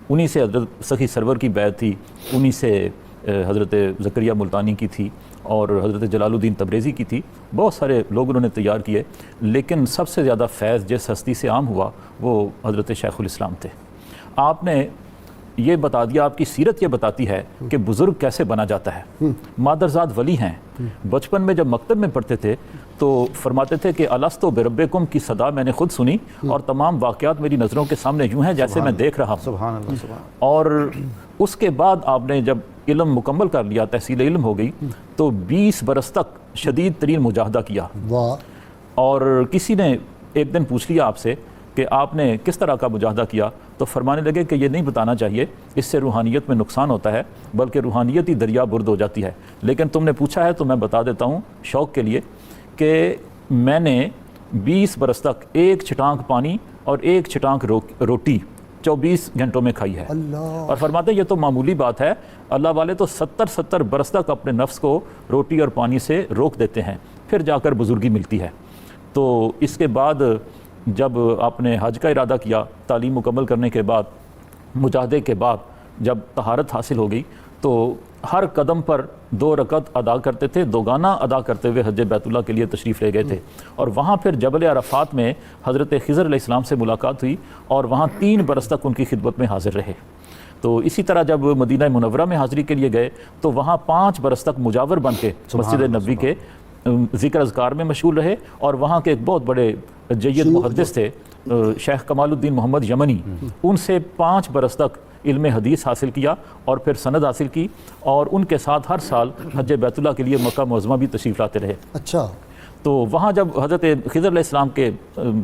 انہی سے حضرت سخی سرور کی بیعت تھی، انہی سے حضرت زکریا ملتانی کی تھی اور حضرت جلال الدین تبریزی کی تھی. بہت سارے لوگ انہوں نے تیار کیے، لیکن سب سے زیادہ فیض جس ہستی سے عام ہوا وہ حضرت شیخ الاسلام تھے. آپ نے یہ بتا دیا، آپ کی سیرت یہ بتاتی ہے کہ بزرگ کیسے بنا جاتا ہے. مادرزاد ولی ہیں. بچپن میں جب مکتب میں پڑھتے تھے تو فرماتے تھے کہ الستو بربکم کی صدا میں نے خود سنی اور تمام واقعات میری نظروں کے سامنے یوں ہیں جیسے میں دیکھ رہا ہوں. سبحان اللہ. اور اس کے بعد آپ نے جب علم مکمل کر لیا، تحصیل علم ہو گئی، تو 20 برس تک شدید ترین مجاہدہ کیا. اور کسی نے ایک دن پوچھ لیا آپ سے کہ آپ نے کس طرح کا مجاہدہ کیا، تو فرمانے لگے کہ یہ نہیں بتانا چاہیے، اس سے روحانیت میں نقصان ہوتا ہے، بلکہ روحانیت ہی دریا برد ہو جاتی ہے. لیکن تم نے پوچھا ہے تو میں بتا دیتا ہوں شوق کے لیے کہ میں نے 20 برس تک ایک چھٹانک پانی اور ایک چھٹانک روٹی 24 گھنٹوں میں کھائی ہے. اور فرماتے ہیں یہ تو معمولی بات ہے، اللہ والے تو 70 برس تک اپنے نفس کو روٹی اور پانی سے روک دیتے ہیں، پھر جا کر بزرگی ملتی ہے. تو اس کے بعد جب آپ نے حج کا ارادہ کیا، تعلیم مکمل کرنے کے بعد، مجاہدے کے بعد جب طہارت حاصل ہو گئی تو ہر قدم پر 2 رکعت ادا کرتے تھے، دوگانہ ادا کرتے ہوئے حج بیت اللہ کے لیے تشریف لے گئے تھے. اور وہاں پھر جبل عرفات میں حضرت خضر علیہ السلام سے ملاقات ہوئی اور وہاں 3 برس تک ان کی خدمت میں حاضر رہے. تو اسی طرح جب مدینہ منورہ میں حاضری کے لیے گئے تو وہاں 5 برس تک مجاور بن کے مسجد نبوی کے ذکر اذکار میں مشغول رہے. اور وہاں کے ایک بہت بڑے جید محدث تھے شیخ کمال الدین محمد یمنی، ان سے 5 برس تک علم حدیث حاصل کیا اور پھر سند حاصل کی، اور ان کے ساتھ ہر سال حج بیت اللہ کے لیے مکہ معظمہ بھی تشریف لاتے رہے۔ اچھا، تو وہاں جب حضرت خضر علیہ السلام کے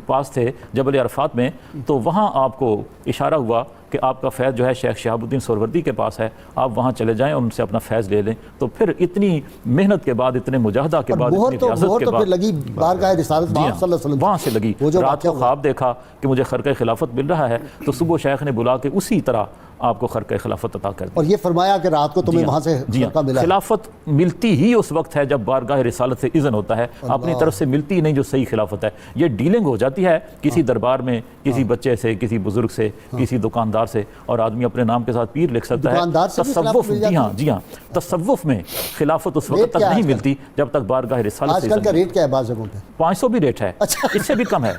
پاس تھے جبل عرفات میں، تو وہاں آپ کو اشارہ ہوا کہ آپ کا فیض جو ہے شیخ شہاب الدین سہروردی کے پاس ہے، آپ وہاں چلے جائیں اور ان سے اپنا فیض لے لیں۔ تو پھر اتنی محنت کے بعد، اتنے مجاہدہ کے بعد، اتنی ریاضت کے بعد لگی بارگاہ رسالت صلی اللہ علیہ وسلم، وہاں سے لگی۔ رات کو خواب دیکھا کہ مجھے خرقہ خلافت مل رہا ہے، تو صبح شیخ نے بلا کے اسی طرح آپ کو خرقہ خلافت عطا کر دی، اور یہ فرمایا کہ رات کو تمہیں وہاں سے خرقہ ملا۔ خلافت ملتی ہی اس وقت ہے جب بارگاہ رسالت سے اذن ہوتا ہے، اپنی طرف سے ملتی نہیں جو صحیح خلافت ہے۔ یہ ڈیلنگ ہو جاتی ہے کسی دربار میں، کسی بچے سے، کسی بزرگ سے، کسی دکاندار سے، اور آدمی اپنے نام کے ساتھ پیر لکھ سکتا ہے۔ تصوف، جی ہاں، تصوف میں خلافت اس وقت تک نہیں ملتی جب تک بارگاہ رسالت سے۔ آج کل کا ریٹ کیا ہے بعض جگہوں پہ؟ 500 بھی ریٹ ہے، اس سے بھی کم ہے،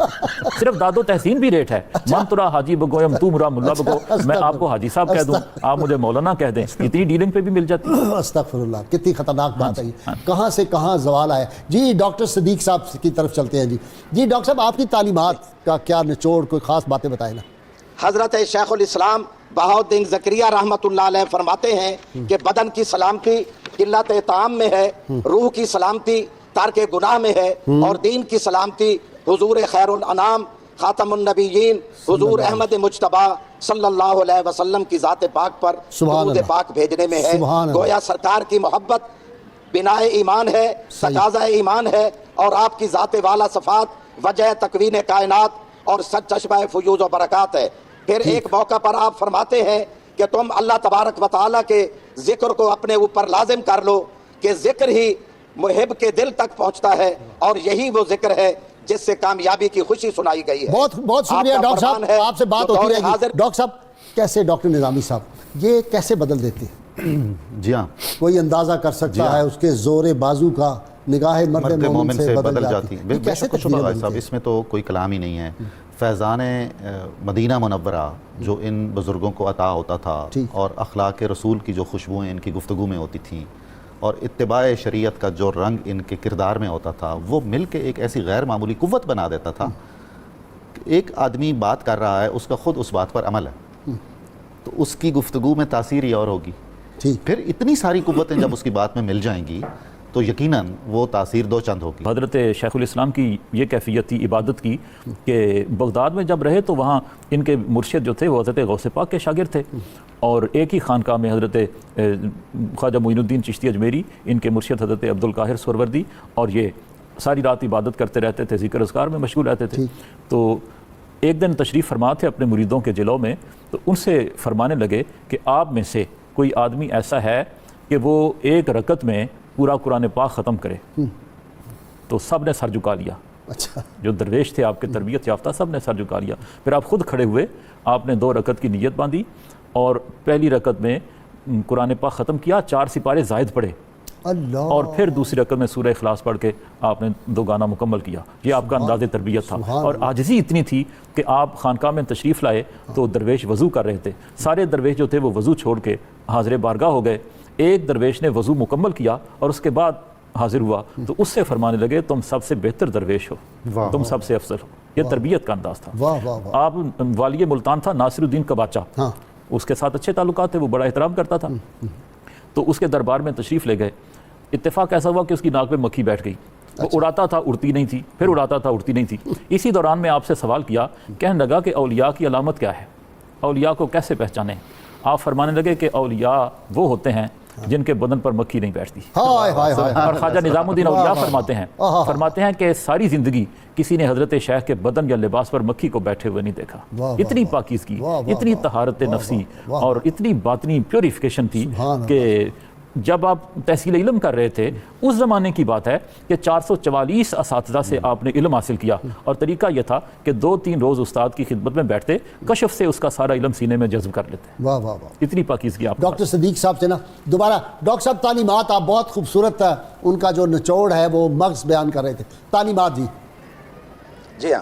صرف داد و تحسین بھی ریٹ ہے۔ من ترا حاجی بگویم تو مرا ملا بگو، میں آپ کو حاجی صاحب کہہ دوں، آپ مجھے مولانا کہہ دیں، اتنی ڈیلنگ پہ بھی مل جاتی ہے۔ استغفر اللہ، کتنی خطرناک بات ہے یہ، کہاں سے کہاں زوال آیا۔ جی ڈاکٹر صدیق صاحب کی طرف چلتے ہیں۔ جی ڈاکٹر صاحب، آپ کی تعلیمات کا کیا نچوڑ، کوئی خاص باتیں بتائیں نا۔ حضرت شیخ الاسلام بہاؤالدین زکریا رحمۃ اللہ علیہ فرماتے ہیں کہ بدن کی سلامتی قلت طعام میں ہے، روح کی سلامتی ترک گناہ میں ہے، اور دین کی سلامتی حضور خیر الانام خاتم النبیین حضور احمد مجتبیٰ صلی اللہ علیہ وسلم کی ذات پاک پر درود پاک بھیجنے میں ہے۔ گویا سرکار کی محبت بناء ایمان ہے، تقاضۂ ایمان ہے، اور آپ کی ذات والا صفات وجہ تکوین کائنات اور سچ چشمہ فیوض و برکات ہے۔ پھر ایک موقع پر آپ فرماتے ہیں کہ تم اللہ تبارک و تعالیٰ کے ذکر کو اپنے اوپر لازم کر لو، کہ ذکر ہی محب کے دل تک پہنچتا ہے، اور یہی وہ ذکر ہے جس سے کامیابی کی خوشی سنائی گئی ہے۔ بہت بہت شکریہ ڈاکٹر صاحب، آپ سے بات ہوتی رہے گی۔ ڈاکٹر صاحب کیسے، ڈاکٹر نظامی صاحب یہ کیسے بدل دیتے ہیں؟ جی ہاں، کوئی اندازہ کر سکتا ہے اس کے زور بازو کا، نگاہ مرد مومن سے بدل جاتی ہے؟ کیسے صاحب، اس میں تو کوئی کلام ہی نہیں ہے۔ فیضان مدینہ منورہ جو ان بزرگوں کو عطا ہوتا تھا، اور اخلاق رسول کی جو خوشبوئیں ان کی گفتگو میں ہوتی تھیں، اور اتباع شریعت کا جو رنگ ان کے کردار میں ہوتا تھا، وہ مل کے ایک ایسی غیر معمولی قوت بنا دیتا تھا کہ ایک آدمی بات کر رہا ہے، اس کا خود اس بات پر عمل ہے، تو اس کی گفتگو میں تاثیر ہی اور ہوگی۔ پھر اتنی ساری قوتیں جب اس کی بات میں مل جائیں گی تو یقیناً وہ تاثیر دو چند ہوگی۔ حضرت شیخ الاسلام کی یہ کیفیت تھی عبادت کی کہ بغداد میں جب رہے تو وہاں ان کے مرشد جو تھے وہ حضرت غوث پاک کے شاگرد تھے، اور ایک ہی خانقاہ میں حضرت خواجہ معین الدین چشتی اجمیری، ان کے مرشد حضرت عبدالقاہر سہروردی، اور یہ ساری رات عبادت کرتے رہتے تھے، ذکر اذکار میں مشغول رہتے تھے۔ تو ایک دن تشریف فرما تھے اپنے مریدوں کے جلوہ میں، تو ان سے فرمانے لگے کہ آپ میں سے کوئی آدمی ایسا ہے کہ وہ ایک رکعت میں پورا قرآن پاک ختم کرے؟ تو سب نے سر جھکا لیا، جو درویش تھے آپ کے تربیت یافتہ، سب نے سر جھکا لیا۔ پھر آپ خود کھڑے ہوئے، آپ نے 2 رکعت کی نیت باندھی، اور پہلی رکعت میں قرآن پاک ختم کیا، 4 سپارے زائد پڑھے، اور پھر دوسری رکعت میں سورہ اخلاص پڑھ کے آپ نے 2 گانا مکمل کیا۔ یہ آپ کا انداز تربیت تھا، اور عاجزی اتنی تھی کہ آپ خانقاہ میں تشریف لائے تو درویش وضو کر رہے تھے، سارے درویش جو تھے وہ وضو چھوڑ کے حاضر بارگاہ ہو گئے۔ ایک درویش نے وضو مکمل کیا اور اس کے بعد حاضر ہوا، تو اس سے فرمانے لگے تم سب سے بہتر درویش ہو، تم سب سے افضل ہو۔ یہ تربیت کا انداز تھا۔ آپ والی ملتان تھا ناصر الدین کباچہ، اس کے ساتھ اچھے تعلقات تھے، وہ بڑا احترام کرتا تھا، تو اس کے دربار میں تشریف لے گئے۔ اتفاق ایسا ہوا کہ اس کی ناک پہ مکھی بیٹھ گئی، وہ اڑاتا تھا اڑتی نہیں تھی، پھر اڑاتا تھا اڑتی نہیں تھی۔ اسی دوران میں آپ سے سوال کیا، کہنے لگا کہ اولیاء کی علامت کیا ہے، اولیاء کو کیسے پہچانیں؟ آپ فرمانے لگے کہ اولیاء وہ ہوتے ہیں جن کے بدن پر مکھی نہیں بیٹھتی۔ اور خواجہ نظام الدین اولیاء فرماتے ہیں کہ ساری زندگی کسی نے حضرت شیخ کے بدن یا لباس پر مکھی کو بیٹھے ہوئے نہیں دیکھا۔ اتنی پاکیزگی، اتنی طہارت نفسی، اور اتنی باطنی پیوریفیکیشن تھی کہ جب آپ تحصیل علم کر رہے تھے، اس زمانے کی بات ہے کہ 444 اساتذہ سے آپ نے علم حاصل کیا، اور طریقہ یہ تھا کہ 2-3 روز استاد کی خدمت میں بیٹھتے، کشف سے اس کا سارا علم سینے میں جذب کر لیتے۔ واہ واہ واہ، اتنی پاکیزگی آپ۔ ڈاکٹر صدیق صاحب سے نا دوبارہ، ڈاکٹر صاحب تعلیمات آپ بہت خوبصورت ہے، ان کا جو نچوڑ ہے وہ مغز بیان کر رہے تھے، تعلیمات۔ جی ہاں،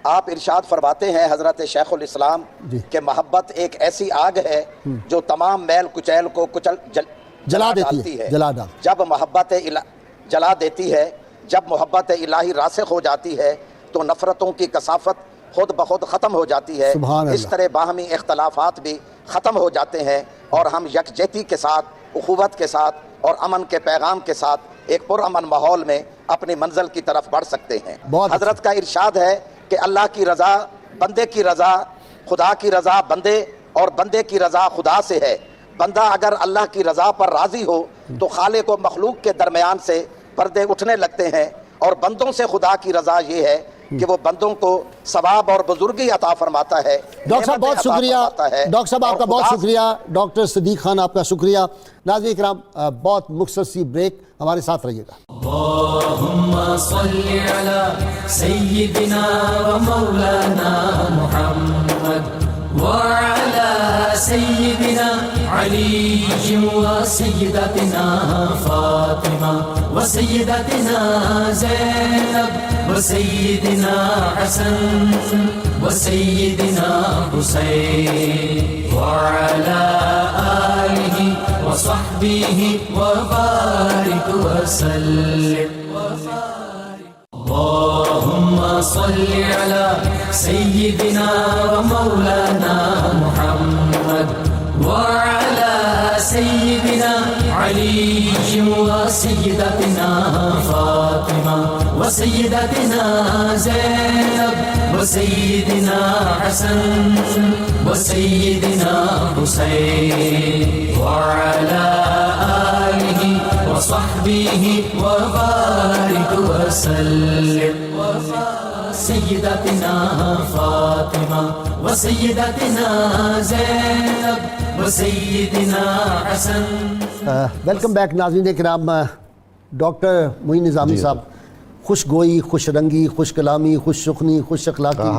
آپ ارشاد فرماتے ہیں حضرت شیخ الاسلام کہ محبت ایک ایسی آگ ہے جو تمام میل کچیل کو جلا دیتی ہے۔ جب محبت جلا دیتی ہے، جب محبت الہی راسخ ہو جاتی ہے تو نفرتوں کی کثافت خود بخود ختم ہو جاتی ہے، اس طرح باہمی اختلافات بھی ختم ہو جاتے ہیں اور ہم یکجہتی کے ساتھ، اخوت کے ساتھ اور امن کے پیغام کے ساتھ ایک پرامن ماحول میں اپنی منزل کی طرف بڑھ سکتے ہیں۔ حضرت کا ارشاد ہے کہ اللہ کی رضا، بندے کی رضا، خدا کی رضا بندے اور بندے کی رضا خدا سے ہے۔ بندہ اگر اللہ کی رضا پر راضی ہو تو خالق و مخلوق کے درمیان سے پردے اٹھنے لگتے ہیں، اور بندوں سے خدا کی رضا یہ ہے کہ وہ بندوں کو ثواب اور بزرگی عطا فرماتا ہے۔ ڈاکٹر صاحب بہت شکریہ، ڈاکٹر صاحب آپ کا بہت شکریہ، ڈاکٹر صدیق خان آپ کا شکریہ۔ ناظرین کرام بہت مختصر سی بریک، ہمارے ساتھ رہیے گا۔ اللہم صلی علی سیدنا و مولانا محمد وعلى سيدنا علي وسيدتنا فاطمة وسيدتنا زينب وسيدنا حسن وسيدنا حسين وعلى آله وصحبه وبارك وسلم۔ اللهم صل على سيدنا ومولانا محمد وعلى سيدنا علي وسيدتنا فاطمة وسيدتنا زينب وسيدنا حسن وسيدنا حسين وعلى آله وصحبه وبارك وسلم۔ سيدتنا فاطمة وسيدتنا زينب وسيدنا حسن۔ ویلکم بیک ناظرین کرام۔ ڈاکٹر معین نظامی صاحب، خوش گوئی، خوش رنگی، خوش کلامی، خوش سخنی، خوش اخلاقی،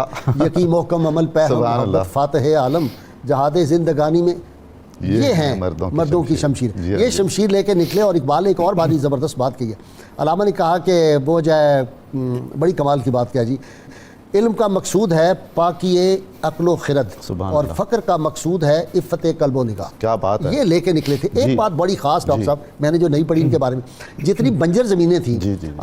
یقین محکم عمل پہ محبت، فاتح عالم جہاد زندگانی میں یہ ہیں مردوں کی شمشیر۔ یہ شمشیر لے کے نکلے۔ اور اقبال نے ایک اور بڑی زبردست بات کی ہے، علامہ نے کہا کہ وہ جو ہے بڑی کمال کی بات کیا جی، علم کا مقصود ہے پاکی عقل و خرد، اور فقر کا مقصود ہے عفت قلب و نگاہ۔ کیا بات ہے، یہ لے کے نکلے تھے۔ ایک بات بڑی خاص ڈاکٹر صاحب، میں نے جو نہیں پڑھی ان کے بارے میں، جتنی بنجر زمینیں تھیں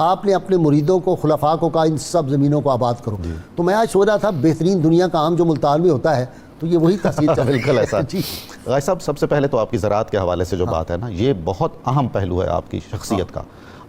آپ نے اپنے مریدوں کو، خلفاء کو کہا ان سب زمینوں کو آباد کرو۔ تو میں آج سوچ رہا تھا بہترین دنیا کا عام جو ملتان میں ہوتا ہے تو یہ وہی تحصیل چل بالکل ایسا۔ غازی صاحب سب سے پہلے تو آپ کی زراعت کے حوالے سے جو بات ہے نا، یہ بہت اہم پہلو ہے آپ کی شخصیت کا۔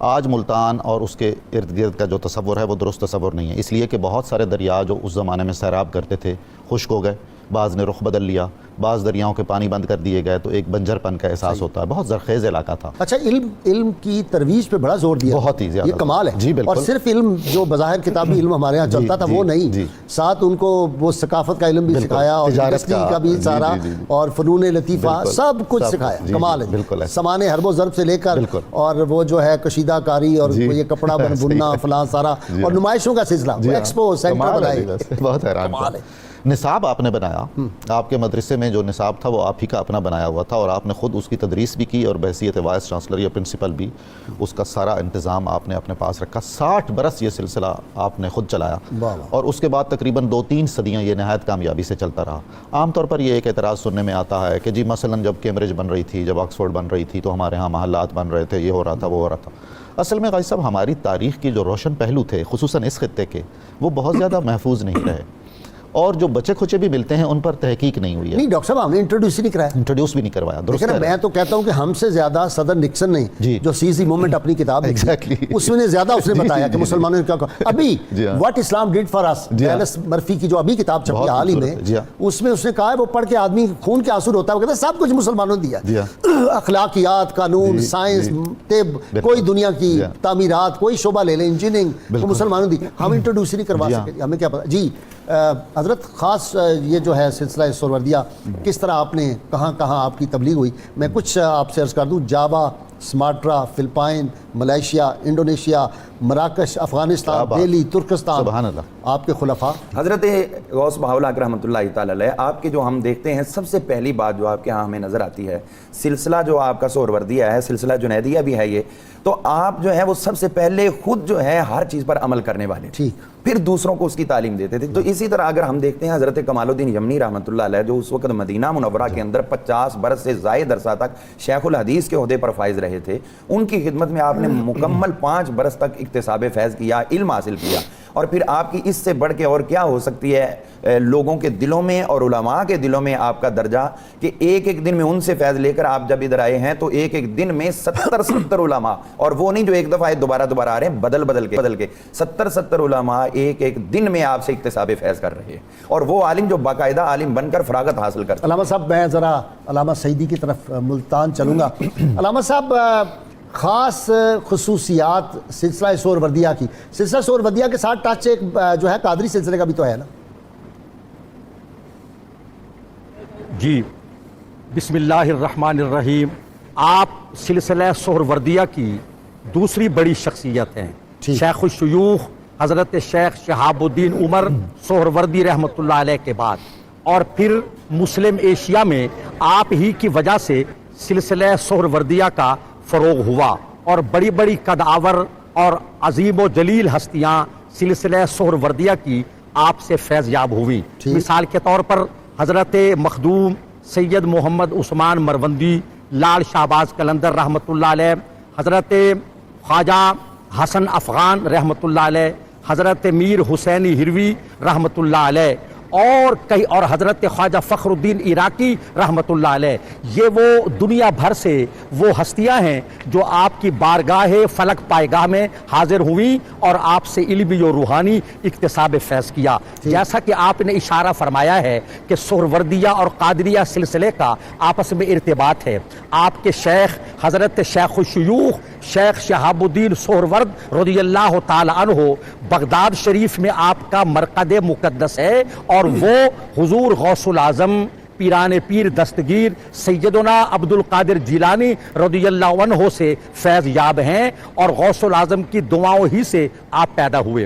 آج ملتان اور اس کے ارد گرد کا جو تصور ہے وہ درست تصور نہیں ہے، اس لیے کہ بہت سارے دریا جو اس زمانے میں سیراب کرتے تھے خشک ہو گئے، بعض نے رخ بدل لیا، بعض دریاؤں کے پانی بند کر دیے گئے، تو ایک بنجر پن کا احساس ہوتا ہے۔ بہت زرخیز علاقہ تھا۔ اچھا، علم کی ترویج پہ بڑا زور دیا، بہت ہی زیادہ، یہ کمال ہے جی بالکل۔ اور صرف علم جو بظاہر کتابی علم ہمارے یہاں چلتا تھا وہ نہیں، ساتھ ان کو وہ ثقافت کا علم بھی سکھایا، اور انڈسٹری کا بھی سارا، اور فنون لطیفہ سب کچھ سکھایا۔ کمال ہے، سامان حرب و ضرب سے لے کر اور وہ جو ہے کشیدہ کاری اور یہ کپڑا بننا فلاں سارا، اور نمائشوں کا سلسلہ، ایکسپو سینٹر بنائے، بہت حیران۔ نصاب آپ نے بنایا، آپ کے مدرسے میں جو نصاب تھا وہ آپ ہی کا اپنا بنایا ہوا تھا، اور آپ نے خود اس کی تدریس بھی کی، اور بحیثیت وائس چانسلر یا پرنسپل بھی اس کا سارا انتظام آپ نے اپنے پاس رکھا۔ 60 برس یہ سلسلہ آپ نے خود چلایا، اور اس کے بعد تقریباً 2-3 صدیاں یہ نہایت کامیابی سے چلتا رہا۔ عام طور پر یہ ایک اعتراض سننے میں آتا ہے کہ جی مثلاً جب کیمبرج بن رہی تھی، جب آکسفورڈ بن رہی تھی، تو ہمارے ہاں محلات بن رہے تھے، یہ ہو رہا تھا، وہ ہو رہا تھا۔ اصل میں غازی صاحب ہماری تاریخ کی جو روشن پہلو تھے خصوصاً اس خطے کے، وہ بہت زیادہ محفوظ نہیں رہے، اور جو بچے کھچے بھی ملتے ہیں ان پر تحقیق نہیں ہوئی ہے۔ نہیں ڈاکٹر صاحب، ہم نے انٹروڈیوس ہی نہیں کرایا، انٹروڈیوس بھی نہیں کروایا۔ لیکن میں تو کہتا ہوں کہ ہم سے زیادہ صدر نکسن نے جو سیزی مومنٹ اپنی کتاب لکھی، اس میں نے زیادہ اس نے بتایا کہ مسلمانوں نے کیا کہا۔ ابھی what Islam did for us, Alice Murphy کی جو ابھی کتاب چھپی حال ہی میں، اس میں اس نے کہا ہے وہ پڑھ کے آدمی خون کے آنسو روتا ہے، وہ کہتا ہے سب کچھ مسلمانوں نے دیا، اخلاقیات، قانون، سائنس، طب، کوئی دنیا کی تعمیرات، کوئی شعبہ لے لیں، انجینئرنگ، وہ مسلمانوں نے دی۔ ہم انٹروڈیوس ہی نہیں کروا سکے، ہمیں کیا پتا۔ جی حضرت، خاص یہ جو ہے سلسلہ سہروردیہ، کس طرح آپ نے کہاں کہاں آپ کی تبلیغ ہوئی؟ میں کچھ آپ سے عرض کر دوں، جاوا، سماٹرا، فلپائن، ملائیشیا، انڈونیشیا، مراکش، افغانستان، دہلی، ترکستان، سبحان اللہ، آپ کے خلفاء۔ حضرت غوث بہاؤالحق رحمۃ اللہ تعالی علیہ، آپ کے جو ہم دیکھتے ہیں سب سے پہلی بات جو آپ کے ہاں ہمیں نظر آتی ہے، سلسلہ جو آپ کا سہروردیہ ہے، سلسلہ جنیدیہ بھی ہے یہ، تو آپ جو ہے وہ سب سے پہلے خود جو ہے ہر چیز پر عمل کرنے والے، ٹھیک، پھر دوسروں کو اس کی تعلیم دیتے تھے۔ تو اسی طرح اگر ہم دیکھتے ہیں حضرت کمال الدین یمنی رحمۃ اللہ علیہ، جو اس وقت مدینہ منورہ کے اندر 50 برس سے زائد عرصہ تک شیخ الحدیث کے عہدے پر فائز رہے تھے، ان کی خدمت میں آپ نے مکمل 5 برس تک اکتساب فیض کیا، علم حاصل کیا، اور پھر آپ کی اس سے بڑھ کے اور کیا ہو سکتی ہے لوگوں کے دلوں میں اور علماء کے دلوں میں آپ کا درجہ کہ ایک ایک دن میں ان سے فیض لے کر آپ جب ادھر آئے ہیں تو ایک ایک دن میں 70 علماء، اور وہ نہیں جو ایک دفعہ دوبارہ آ رہے ہیں بدل کے 70 علماء ایک ایک دن میں آپ سے اکتساب فیض کر رہے ہیں، اور وہ عالم جو باقاعدہ عالم بن کر فراغت حاصل کرتے ہیں۔ علامہ صاحب میں ذرا علامہ سعیدی کی طرف ملتان چلوں گا۔ علامہ صاحب خاص خصوصیات سلسلہ سہروردیہ کی، سلسلہ سہروردیہ کے ساتھ ٹچ ایک جو ہے قادری سلسلے کا بھی تو ہے نا؟ جی بسم اللہ الرحمن الرحیم۔ آپ سلسلہ سہروردیہ کی دوسری بڑی شخصیت ہیں، شیخ الشیوخ حضرت شیخ شہاب الدین عمر سہروردی رحمۃ اللہ علیہ کے بعد، اور پھر مسلم ایشیا میں آپ ہی کی وجہ سے سلسلہ سہروردیہ کا فروغ ہوا، اور بڑی بڑی قدآور اور عظیم و جلیل ہستیاں سلسلہ سہروردیہ کی آپ سے فیض یاب ہوئیں۔ مثال کے طور پر حضرت مخدوم سید محمد عثمان مروندی، لال شہباز قلندر رحمۃ اللہ علیہ، حضرت خواجہ حسن افغان رحمۃ اللہ علیہ، حضرت میر حسینی ہروی رحمۃ اللہ علیہ، اور حضرت خواجہ فخر الدین عراقی رحمۃ اللہ علیہ۔ یہ وہ دنیا بھر سے وہ ہستیاں ہیں جو آپ کی بارگاہ فلک پائیگاہ میں حاضر ہوئیں اور آپ سے علمی و روحانی اکتساب فیض کیا۔ جیسا کہ آپ نے اشارہ فرمایا ہے کہ سہروردیہ اور قادریہ سلسلے کا آپس میں ارتباط ہے۔ آپ کے شیخ حضرت شیخ الشیوخ شیخ شہاب الدین سہرورد رضی اللہ تعالی عنہ بغداد شریف میں آپ کا مرقد مقدس ہے، اور وہ حضور غوث العظم پیران پیر دستگیر سیدنا عبد القادر جیلانی رضی اللہ عنہ سے فیض یاب ہیں، اور غوث العظم کی دعاؤں ہی سے آپ پیدا ہوئے۔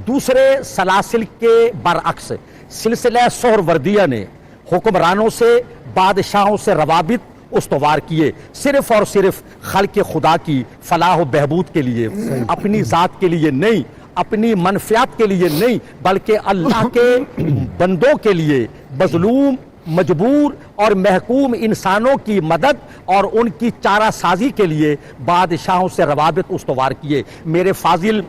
دوسرے سلاسل کے برعکس سلسلہ سہروردیہ نے حکمرانوں سے، بادشاہوں سے روابط استوار کیے، صرف اور صرف خلق خدا کی فلاح و بہبود کے لیے، اپنی ذات کے لیے نہیں، اپنی منفعت کے لیے نہیں، بلکہ اللہ کے بندوں کے لیے، مظلوم، مجبور اور محکوم انسانوں کی مدد اور ان کی چارہ سازی کے لیے بادشاہوں سے روابط استوار کیے۔ میرے فاضل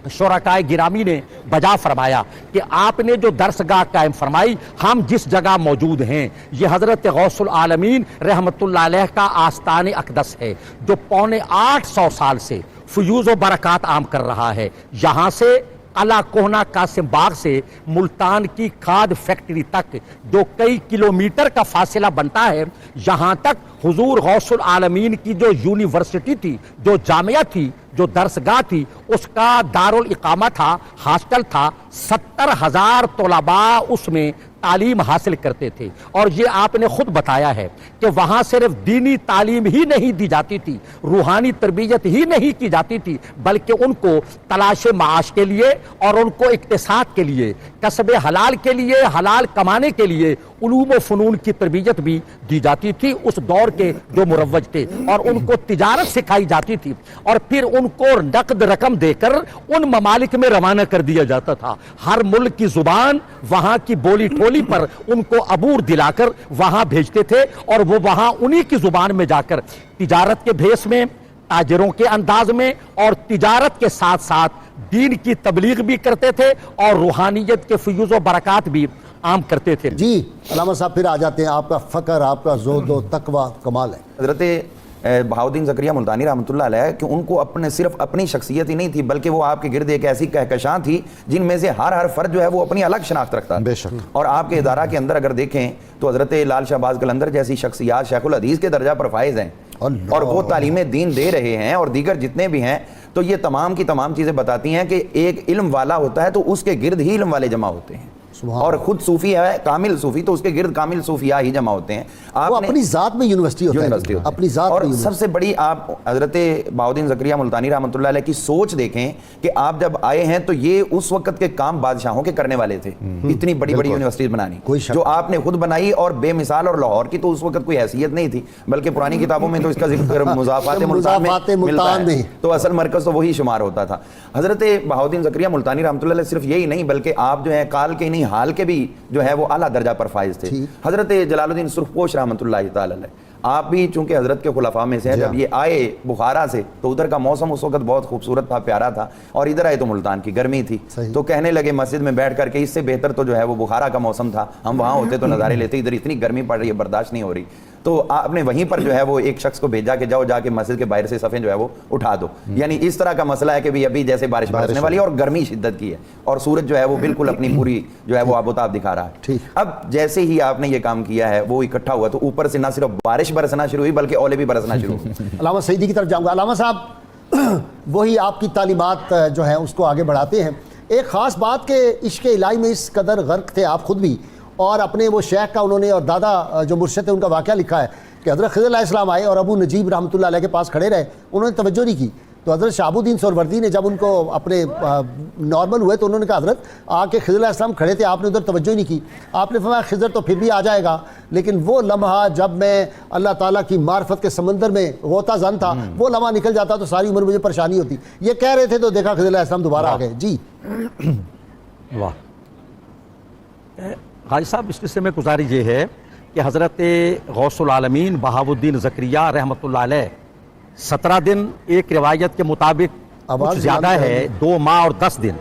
شرکائے گرامی نے بجا فرمایا کہ آپ نے جو درسگاہ قائم فرمائی، ہم جس جگہ موجود ہیں یہ حضرت غوث العالمین رحمت اللہ علیہ کا آستان اقدس ہے، جو 850 سال سے فیوز و برکات عام کر رہا ہے۔ یہاں سے قلعہ کوہنا قاسم باغ سے ملتان کی کھاد فیکٹری تک جو کئی کلومیٹر کا فاصلہ بنتا ہے، یہاں تک حضور غوث العالمین کی جو یونیورسٹی تھی، جو جامعہ تھی، جو درسگاہ تھی، اس کا دارالاقامہ تھا، ہاسٹل تھا، 70,000 طلباء اس میں تعلیم حاصل کرتے تھے۔ اور یہ آپ نے خود بتایا ہے کہ وہاں صرف دینی تعلیم ہی نہیں دی جاتی تھی، روحانی تربیت ہی نہیں کی جاتی تھی، بلکہ ان کو تلاش معاش کے لیے اور ان کو اقتصاد کے لیے، کسب حلال کے لیے، حلال کمانے کے لیے علوم و فنون کی تربیت بھی دی جاتی تھی اس دور کے جو مروج تھے، اور ان کو تجارت سکھائی جاتی تھی، اور پھر ان کو نقد رقم دے کر ان ممالک میں روانہ کر دیا جاتا تھا۔ ہر ملک کی زبان، وہاں کی بولی ٹولی پر ان کو عبور دلا کر وہاں بھیجتے تھے، اور وہ وہاں انہی کی زبان میں جا کر تجارت کے بھیس میں، تاجروں کے انداز میں، اور تجارت کے ساتھ ساتھ دین کی تبلیغ بھی کرتے تھے اور روحانیت کے فیوز و برکات بھی عام کرتے تھے۔ جی علامہ صاحب پھر آ جاتے ہیں، آپ کا فقر، آپ کا زہد و تقوی کمال ہے۔ حضرت بہاؤدین زکریا ملتانی رحمۃ اللہ علیہ کہ ان کو صرف اپنی شخصیت ہی نہیں تھی، بلکہ وہ آپ کے گرد ایک ایسی کہکشاں تھی جن میں سے ہر فرد جو ہے وہ اپنی الگ شناخت رکھتا ہے۔ بے شک۔ اور آپ کے ادارہ کے اندر اگر دیکھیں تو حضرت لال شہباز قلندر جیسی شخصیات شیخ الحدیث کے درجہ پر فائز ہیں، اور وہ تعلیم دین دے رہے ہیں، اور دیگر جتنے بھی ہیں، تو یہ تمام کی تمام چیزیں بتاتی ہیں کہ ایک علم والا ہوتا ہے تو اس کے گرد ہی علم والے جمع ہوتے ہیں، اور خود صوفی ہے کامل صوفی تو اس کے گرد کامل صوفیاء ہی جمع ہوتے ہیں۔ وہ اپنی ذات میں یونیورسٹی ہوتا ہے، اپنی ذات اور میں۔ سب سے بڑی آپ حضرت بہاؤدین زکریا ملتانی رحمۃ اللہ علیہ کی سوچ دیکھیں کہ آپ جب آئے ہیں تو یہ اس وقت کے کام بادشاہوں کے کرنے والے تھے، اتنی بڑی بڑی یونیورسٹیز بنانی جو آپ نے خود بنائی، اور بے مثال، اور لاہور کی تو اس وقت کوئی حیثیت نہیں تھی، بلکہ پرانی کتابوں میں تو اس کا ذکر مضافات ملتان میں ملتا ہے، تو اصل مرکز تو وہی شمار ہوتا تھا۔ حضرت بہاؤدین زکریا ملتانی رحمۃ اللہ علیہ صرف یہی نہیں بلکہ آپ جو ہیں کال کے نہیں حال کے بھی جو ہے وہ اعلیٰ درجہ پر فائز تھے۔ حضرت جلال الدین سرخپوش رحمۃ اللہ تعالی علیہ، آپ بھی چونکہ حضرت کے خلفاء میں سے ہیں, جب یہ آئے بخارا سے تو ادھر کا موسم اس وقت بہت خوبصورت تھا, پیارا تھا, اور ادھر آئے تو ملتان کی گرمی تھی, تو کہنے لگے مسجد میں بیٹھ کر کے اس سے بہتر تو جو ہے وہ بخارا کا موسم تھا, ہم وہاں ہوتے تو نظارے لیتے, ادھر اتنی گرمی پڑ رہی ہے برداشت نہیں ہو رہی. تو آپ نے وہیں پر جو ہے وہ ایک شخص کو بھیجا کہ جاؤ جا کے مسجد کے باہر سے صفیں جو ہے وہ اٹھا دو. یعنی اس طرح کا مسئلہ ہے کہ بھی ابھی جیسے بارش برسنے والی ہے اور گرمی شدت کی ہے اور سورج جو ہے وہ بالکل اپنی پوری جو ہے وہ آب و تاب دکھا رہا ہے. اب جیسے ہی آپ نے یہ کام کیا ہے وہ اکٹھا ہوا تو اوپر سے نہ صرف بارش برسنا شروع ہوئی بلکہ اولے بھی برسنا شروع ہوئی. علامہ سعیدی کی طرف جاؤں گا. علامہ صاحب وہی آپ کی تعلیمات جو ہیں اس کو آگے بڑھاتے ہیں. ایک خاص بات کہ عشق الہی میں اس قدر غرق تھے آپ خود بھی, اور اپنے وہ شیخ کا انہوں نے اور دادا جو مرشد ہے ان کا واقعہ لکھا ہے کہ حضرت خضر علیہ السلام آئے اور ابو نجیب رحمۃ اللہ علیہ کے پاس کھڑے رہے, انہوں نے توجہ نہیں کی. تو حضرت شہاب الدین سہروردی نے جب ان کو اپنے نارمل ہوئے تو انہوں نے کہا حضرت آ کے خضر علیہ السلام کھڑے تھے, آپ نے ادھر توجہ نہیں کی. آپ نے فرمایا خضر تو پھر بھی آ جائے گا, لیکن وہ لمحہ جب میں اللہ تعالیٰ کی معرفت کے سمندر میں غوطہ زن تھا, وہ لمحہ نکل جاتا تو ساری عمر مجھے پریشانی ہوتی. یہ کہہ رہے تھے تو دیکھا خضر علیہ السلام دوبارہ آ گئے. جی واہ. غازی صاحب اس قصے میں گزارش یہ ہے کہ حضرت غوث العالمین بہاؤالدین زکریہ رحمۃ اللہ علیہ 17 دن, ایک روایت کے مطابق کچھ زیادہ ہے 2 ماہ اور 10 دن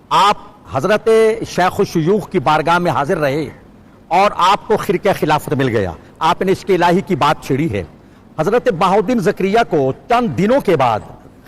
آپ حضرت شیخ الشیوخ کی بارگاہ میں حاضر رہے اور آپ کو خرقہ خلافت مل گیا. آپ نے عشق الہی کی بات چھیڑی ہے. حضرت بہاؤالدین زکریہ کو چند دنوں کے بعد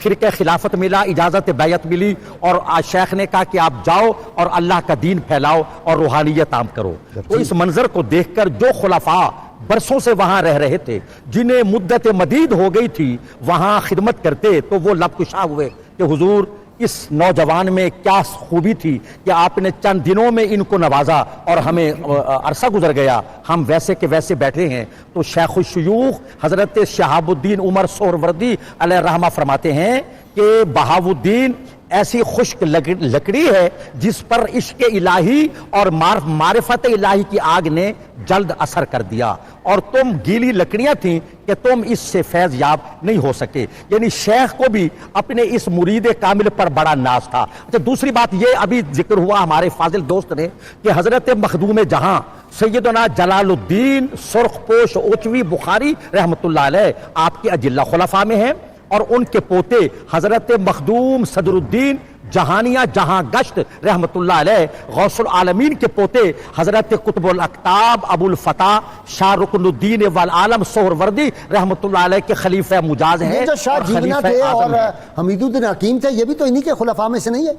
خرقہ خلافت ملا, اجازت بیعت ملی, اور شیخ نے کہا کہ آپ جاؤ اور اللہ کا دین پھیلاؤ اور روحانیت عام کرو. تو اس منظر کو دیکھ کر جو خلفاء برسوں سے وہاں رہ رہے تھے, جنہیں مدت مدید ہو گئی تھی وہاں خدمت کرتے, تو وہ لب کشا ہوئے کہ حضور اس نوجوان میں کیا خوبی تھی کہ آپ نے چند دنوں میں ان کو نوازا اور ہمیں عرصہ گزر گیا, ہم ویسے کے ویسے بیٹھے ہیں. تو شیخ الشیوخ حضرت شہاب الدین عمر سہروردی علیہ الرحمہ فرماتے ہیں کہ بہاؤالدین ایسی خشک لکڑی ہے جس پر عشق الہی اور معرفت الہی کی آگ نے جلد اثر کر دیا, اور تم گیلی لکڑیاں تھیں کہ تم اس سے فیض یاب نہیں ہو سکے. یعنی شیخ کو بھی اپنے اس مرید کامل پر بڑا ناز تھا. اچھا, دوسری بات یہ ابھی ذکر ہوا ہمارے فاضل دوست نے کہ حضرت مخدوم جہاں سیدنا جلال الدین سرخ پوش اوچوی بخاری رحمۃ اللہ علیہ آپ کے اجلہ خلفاء میں ہیں, اور ان کے پوتے حضرت مخدوم صدر الدین جہانیہ جہاں گشت رحمت اللہ علیہ غوث العالمین کے پوتے حضرت قطب الاقطاب ابو الفتح شاہ رکن الدین والعالم سہروردی رحمت اللہ علیہ کے خلیفہ مجاز ہیں. یہ جو شاہ جیونا تھے اور حمید الدین حکیم تھے, یہ بھی تو انہی کے خلفاء میں سے نہیں ہے؟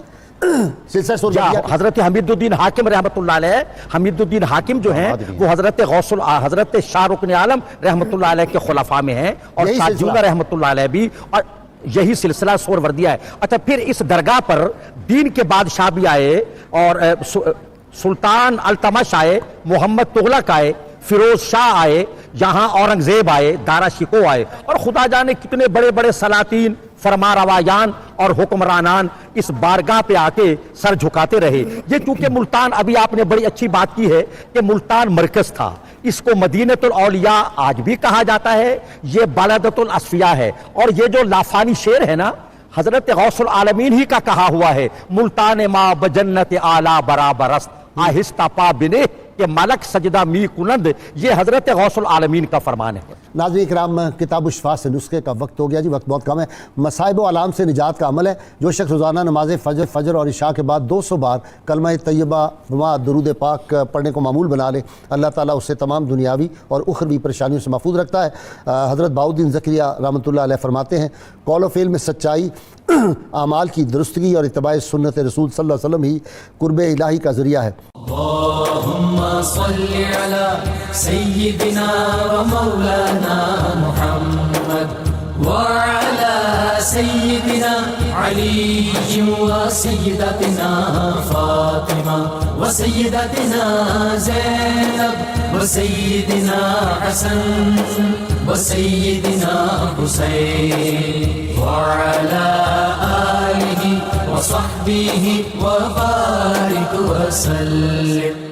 حضرت حمید الدین حاکم رحمت اللہ علیہ, حمید الدین حاکم جو ہیں وہ حضرت شاہ رکن عالم رحمت اللہ علیہ کے خلفاء میں ہیں, اور شاہ جیونا رحمت اللہ علیہ بھی, اور یہی سلسلہ سہروردیہ ہے. اچھا, پھر اس درگاہ پر دین کے بادشاہ بھی آئے, اور سلطان التمش آئے, محمد تغلق آئے, فیروز شاہ آئے, یہاں اورنگزیب آئے, دارا شکوہ آئے, اور خدا جانے کتنے بڑے بڑے سلاطین, فرما روایان اور حکمرانان اس بارگاہ پہ آ کے سر جھکاتے رہے. یہ چونکہ ملتان, ابھی آپ نے بڑی اچھی بات کی ہے کہ ملتان مرکز تھا, اس کو مدینۃ الاولیاء آج بھی کہا جاتا ہے, یہ بلدۃ الاصفیاء ہے, اور یہ جو لافانی شعر ہے نا حضرت غوث العالمین ہی کا کہا ہوا ہے, ملتان ما بجنت اعلیٰ برابرست آہستہ پا بنے کہ ملک سجدہ می کنند, یہ حضرت غوث العالمین کا فرمان ہے. ناظرین کرام, کتاب الشفاء سے نسخے کا وقت ہو گیا جی, وقت بہت کم ہے. مصائب و علام سے نجات کا عمل ہے. جو شخص روزانہ نماز فجر اور عشاء کے بعد 200 بار کلمہ طیبہ و درود پاک پڑھنے کو معمول بنا لے, اللہ تعالیٰ اسے تمام دنیاوی اور اخروی پریشانیوں سے محفوظ رکھتا ہے. حضرت بہاؤالدین زکریہ رحمۃ اللہ علیہ فرماتے ہیں, قول و فعل میں سچائی, اعمال کی درستگی اور اتباع سنت رسول صلی اللہ علیہ وسلم ہی قرب الہی کا ذریعہ ہے. اللهم صل على سيدنا ومولانا محمد وعلى سيدنا علي وسيدتنا فاطمة وسيدتنا زينب وسيدنا حسن وسيدنا حسين وعلى آله وصحبه وبارك وسلم.